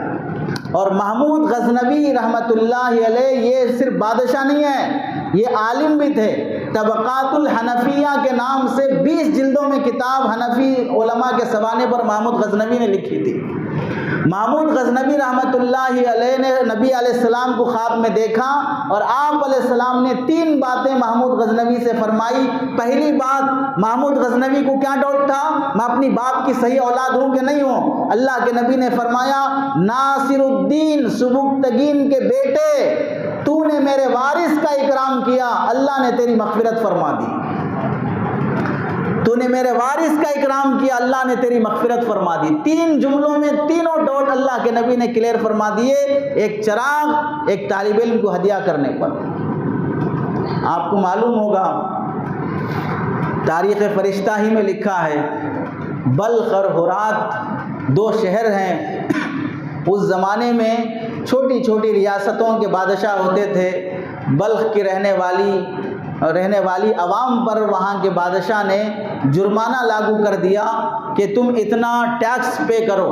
اور محمود غزنوی رحمۃ اللہ علیہ یہ صرف بادشاہ نہیں ہے، یہ عالم بھی تھے۔ طبقات الحنفیہ کے نام سے 20 جلدوں میں کتاب حنفی علماء کے سوانے پر محمود غزنوی نے لکھی تھی۔ محمود غزنوی رحمۃ اللہ علیہ نے نبی علیہ السلام کو خواب میں دیکھا اور آپ علیہ السلام نے 3 باتیں محمود غزنوی سے فرمائی۔ پہلی بات، محمود غزنوی کو کیا ڈاؤٹ تھا؟ میں اپنی باپ کی صحیح اولاد ہوں کہ نہیں ہوں؟ اللہ کے نبی نے فرمایا ناصر الدین سبکتگین کے بیٹے، تو نے میرے وارث کا اکرام کیا، اللہ نے تیری مغفرت فرما دی۔ تو نے میرے وارث کا اکرام کیا، اللہ نے تیری مغفرت فرما دی۔ 3 جملوں میں تینوں ڈاٹ اللہ کے نبی نے کلیئر فرما دیے، ایک چراغ ایک طالب علم کو ہدیہ کرنے پر۔ آپ کو معلوم ہوگا تاریخ فرشتہ ہی میں لکھا ہے بلخ اور ہرات 2 شہر ہیں۔ اس زمانے میں چھوٹی چھوٹی ریاستوں کے بادشاہ ہوتے تھے۔ بلخ کی رہنے والی عوام پر وہاں کے بادشاہ نے جرمانہ لاگو کر دیا کہ تم اتنا ٹیکس پے کرو،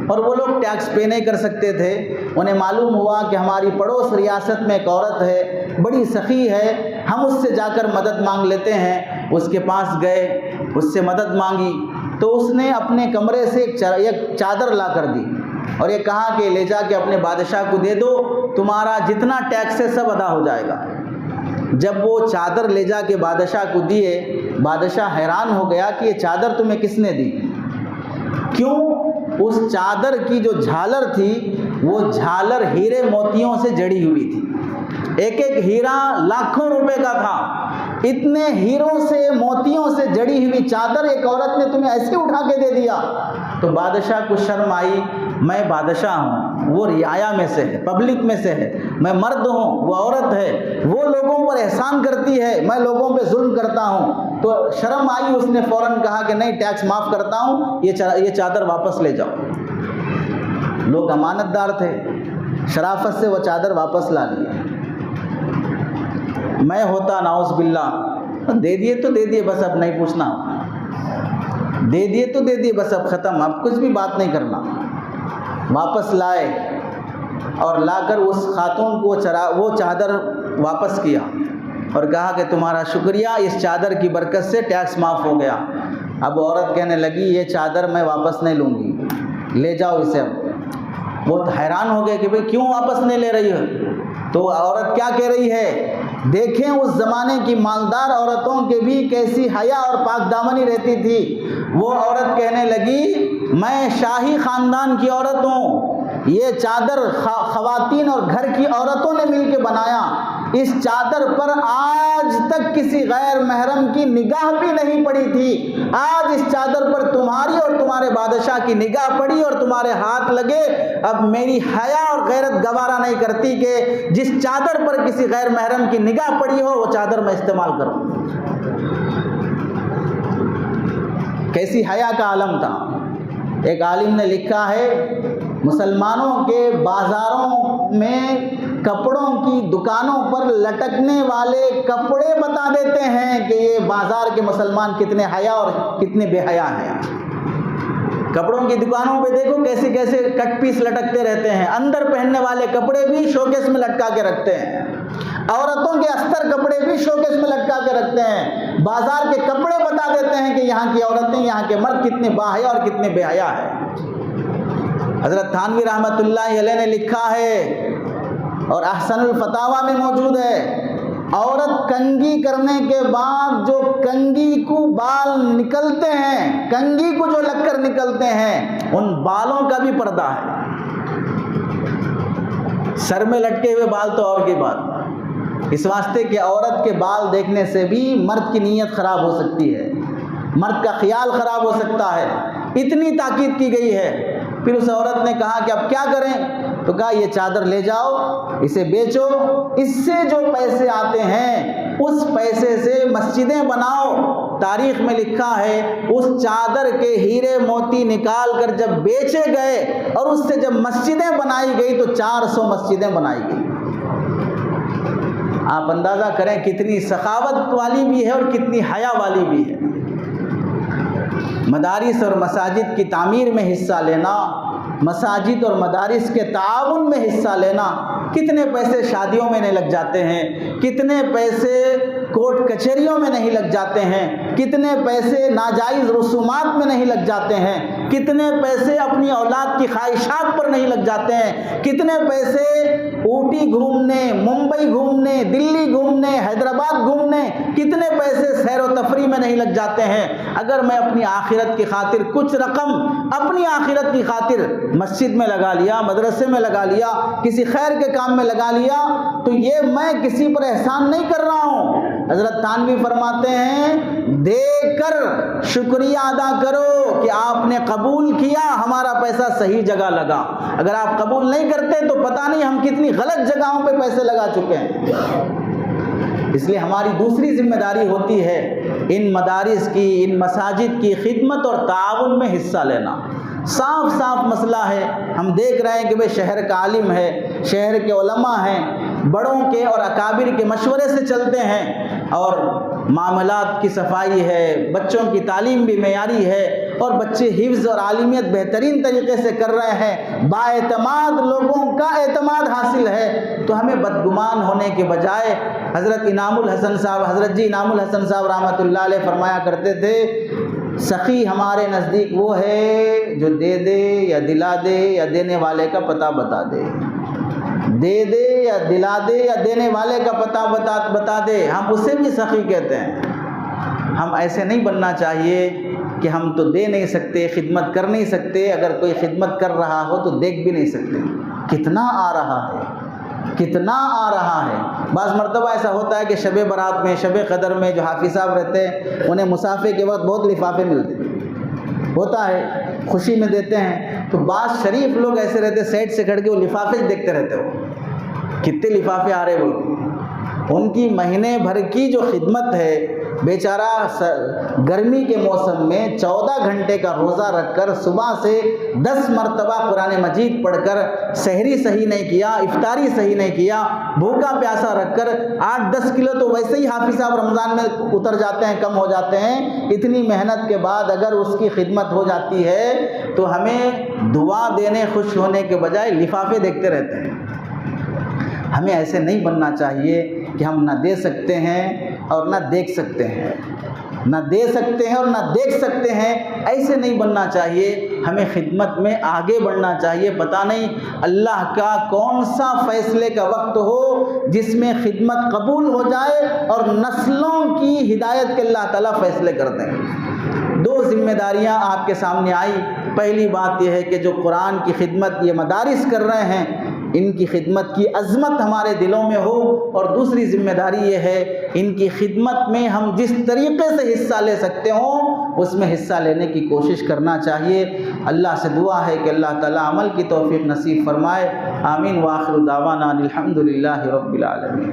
اور وہ لوگ ٹیکس پے نہیں کر سکتے تھے۔ انہیں معلوم ہوا کہ ہماری پڑوس ریاست میں ایک عورت ہے، بڑی سخی ہے، ہم اس سے جا کر مدد مانگ لیتے ہیں۔ اس کے پاس گئے، اس سے مدد مانگی تو اس نے اپنے کمرے سے ایک چادر لا کر دی اور یہ کہا کہ لے جا کے اپنے بادشاہ کو دے دو، تمہارا جتنا ٹیکس ہے سب ادا ہو جائے گا۔ جب وہ چادر لے جا کے بادشاہ کو دیے، بادشاہ حیران ہو گیا کہ یہ چادر تمہیں کس نے دی؟ کیوں؟ اس چادر کی جو جھالر تھی وہ جھالر ہیرے موتیوں سے جڑی ہوئی تھی، ایک ایک ہیرا لاکھوں روپے کا تھا۔ اتنے ہیروں سے موتیوں سے جڑی ہوئی چادر ایک عورت نے تمہیں ایسے اٹھا کے دے دیا۔ تو بادشاہ کو شرم آئی، میں بادشاہ ہوں، وہ رعایا میں سے ہے، پبلک میں سے ہے، میں مرد ہوں، وہ عورت ہے، وہ لوگوں پر احسان کرتی ہے، میں لوگوں پہ ظلم کرتا ہوں۔ تو شرم آئی، اس نے فوراً کہا کہ نہیں، ٹیکس معاف کرتا ہوں، یہ چادر واپس لے جاؤ۔ لوگ امانت دار تھے، شرافت سے وہ چادر واپس لا لی۔ میں ہوتا نعوذ باللہ، دے دیے تو دے دیے، بس اب نہیں پوچھنا، دے دیے تو دے دیے، بس اب ختم، اب کچھ بھی بات نہیں کرنا۔ واپس لائے اور لا کر اس خاتون کو وہ چادر واپس کیا اور کہا کہ تمہارا شکریہ، اس چادر کی برکت سے ٹیکس معاف ہو گیا۔ اب عورت کہنے لگی یہ چادر میں واپس نہیں لوں گی، لے جاؤ اسے۔ اب وہ حیران ہو گئے کہ بھئی کیوں واپس نہیں لے رہی ہو؟ تو عورت کیا کہہ رہی ہے؟ دیکھیں اس زمانے کی مالدار عورتوں کے بھی کیسی حیا اور پاک دامنی رہتی تھی۔ وہ عورت کہنے لگی میں شاہی خاندان کی عورت ہوں، یہ چادر خواتین اور گھر کی عورتوں نے مل کے بنایا، اس چادر پر آج تک کسی غیر محرم کی نگاہ بھی نہیں پڑی تھی، آج اس چادر پر تمہاری اور تمہارے بادشاہ کی نگاہ پڑی اور تمہارے ہاتھ لگے۔ اب میری حیا اور غیرت گوارا نہیں کرتی کہ جس چادر پر کسی غیر محرم کی نگاہ پڑی ہو وہ چادر میں استعمال کروں۔ کیسی حیا کا عالم تھا۔ ایک عالم نے لکھا ہے مسلمانوں کے بازاروں میں کپڑوں کی دکانوں پر لٹکنے والے کپڑے بتا دیتے ہیں کہ یہ بازار کے مسلمان کتنے حیا اور کتنے بے حیا ہیں۔ کپڑوں کی دکانوں پہ دیکھو کیسے کیسے کٹ پیس لٹکتے رہتے ہیں، اندر پہننے والے کپڑے بھی شوکیس میں لٹکا کے رکھتے ہیں، عورتوں کے استر کپڑے بھی شوکیس میں لٹکا کے رکھتے ہیں۔ بازار کے کپڑے بتا دیتے ہیں کہ یہاں کی عورتیں، یہاں کے مرد کتنے باحیا اور کتنے بے حیا ہیں۔ حضرت تھانوی رحمۃ اللہ علیہ نے لکھا ہے اور احسن الفتاوی میں موجود ہے، عورت کنگھی کرنے کے بعد جو کنگھی کو بال نکلتے ہیں، کنگھی کو جو لگ کر نکلتے ہیں، ان بالوں کا بھی پردہ ہے۔ سر میں لٹکے ہوئے بال تو اور کی بات، اس واسطے کہ عورت کے بال دیکھنے سے بھی مرد کی نیت خراب ہو سکتی ہے، مرد کا خیال خراب ہو سکتا ہے، اتنی تاکید کی گئی ہے۔ پھر اس عورت نے کہا کہ اب کیا کریں؟ تو کہا یہ چادر لے جاؤ، اسے بیچو، اس سے جو پیسے آتے ہیں اس پیسے سے مسجدیں بناؤ۔ تاریخ میں لکھا ہے اس چادر کے ہیرے موتی نکال کر جب بیچے گئے اور اس سے جب مسجدیں بنائی گئی تو 400 مسجدیں بنائی گئی۔ آپ اندازہ کریں کتنی سخاوت والی بھی ہے اور کتنی حیا والی بھی ہے۔ مدارس اور مساجد کی تعمیر میں حصہ لینا، مساجد اور مدارس کے تعاون میں حصہ لینا، کتنے پیسے شادیوں میں نہیں لگ جاتے ہیں، کتنے پیسے کورٹ کچہریوں میں نہیں لگ جاتے ہیں، کتنے پیسے ناجائز رسومات میں نہیں لگ جاتے ہیں، کتنے پیسے اپنی اولاد کی خواہشات پر نہیں لگ جاتے ہیں، کتنے پیسے اوٹی گھومنے، ممبئی گھومنے، دلی گھومنے، حیدرآباد گھومنے، کتنے پیسے سیر و تفریح میں نہیں لگ جاتے ہیں۔ اگر میں اپنی آخرت کی خاطر کچھ رقم اپنی آخرت کی خاطر مسجد میں لگا لیا، مدرسے میں لگا لیا، کسی خیر کے کام میں لگا لیا تو یہ میں کسی پر احسان نہیں کر رہا ہوں۔ حضرت تھانوی فرماتے ہیں دے کر شکریہ ادا کرو کہ آپ نے قبول کیا، ہمارا پیسہ صحیح جگہ لگا۔ اگر آپ قبول نہیں کرتے تو پتہ نہیں ہم کتنی غلط جگہوں پہ پیسے لگا چکے ہیں۔ اس لیے ہماری دوسری ذمہ داری ہوتی ہے ان مدارس کی، ان مساجد کی خدمت اور تعاون میں حصہ لینا۔ صاف صاف مسئلہ ہے، ہم دیکھ رہے ہیں کہ بھئی شہر کا عالم ہے، شہر کے علماء ہیں، بڑوں کے اور اکابر کے مشورے سے چلتے ہیں اور معاملات کی صفائی ہے، بچوں کی تعلیم بھی معیاری ہے اور بچے حفظ اور عالمیت بہترین طریقے سے کر رہے ہیں، بااعتماد لوگوں کا اعتماد حاصل ہے، تو ہمیں بدگمان ہونے کے بجائے حضرت انعام الحسن صاحب، حضرت جی انعام الحسن صاحب رحمۃ اللہ علیہ فرمایا کرتے تھے سخی ہمارے نزدیک وہ ہے جو دے دے یا دلا دے یا دینے والے کا پتہ بتا دے، دے دے یا دلا دے یا دینے والے کا پتہ بتا دے، ہم اسے بھی سخی کہتے ہیں۔ ہم ایسے نہیں بننا چاہیے کہ ہم تو دے نہیں سکتے، خدمت کر نہیں سکتے، اگر کوئی خدمت کر رہا ہو تو دیکھ بھی نہیں سکتے کتنا آ رہا ہے، کتنا آ رہا ہے۔ بعض مرتبہ ایسا ہوتا ہے کہ شب برات میں، شب قدر میں جو حافظ صاحب رہتے ہیں انہیں مسافے کے وقت بہت لفافے ملتے ہیں، ہوتا ہے، خوشی میں دیتے ہیں۔ تو بعض شریف لوگ ایسے رہتے سیٹ سے کھڑ کے وہ لفافے دیکھتے رہتے ہو، کتنے لفافے آ رہے وہ۔ ان کی مہینے بھر کی جو خدمت ہے، بیچارہ گرمی کے موسم میں 14 گھنٹے کا روزہ رکھ کر صبح سے 10 مرتبہ قرآن مجید پڑھ کر سحری صحیح نہیں کیا، افطاری صحیح نہیں کیا، بھوکا پیاسا رکھ کر 8-10 کلو تو ویسے ہی حافظ صاحب رمضان میں اتر جاتے ہیں، کم ہو جاتے ہیں۔ اتنی محنت کے بعد اگر اس کی خدمت ہو جاتی ہے تو ہمیں دعا دینے، خوش ہونے کے بجائے لفافے دیکھتے رہتے ہیں۔ ہمیں ایسے نہیں بننا چاہیے کہ ہم نہ دے سکتے ہیں اور نہ دیکھ سکتے ہیں، نہ دے سکتے ہیں اور نہ دیکھ سکتے ہیں، ایسے نہیں بننا چاہیے۔ ہمیں خدمت میں آگے بڑھنا چاہیے۔ پتہ نہیں اللہ کا کون سا فیصلے کا وقت ہو جس میں خدمت قبول ہو جائے اور نسلوں کی ہدایت کے اللہ تعالیٰ فیصلے کر دیں۔ 2 ذمہ داریاں آپ کے سامنے آئی۔ پہلی بات یہ ہے کہ جو قرآن کی خدمت یہ مدارس کر رہے ہیں، ان کی خدمت کی عظمت ہمارے دلوں میں ہو، اور دوسری ذمہ داری یہ ہے ان کی خدمت میں ہم جس طریقے سے حصہ لے سکتے ہوں اس میں حصہ لینے کی کوشش کرنا چاہیے۔ اللہ سے دعا ہے کہ اللہ تعالیٰ عمل کی توفیق نصیب فرمائے۔ آمین۔ وآخر دعوانا الحمدللہ رب العالمین۔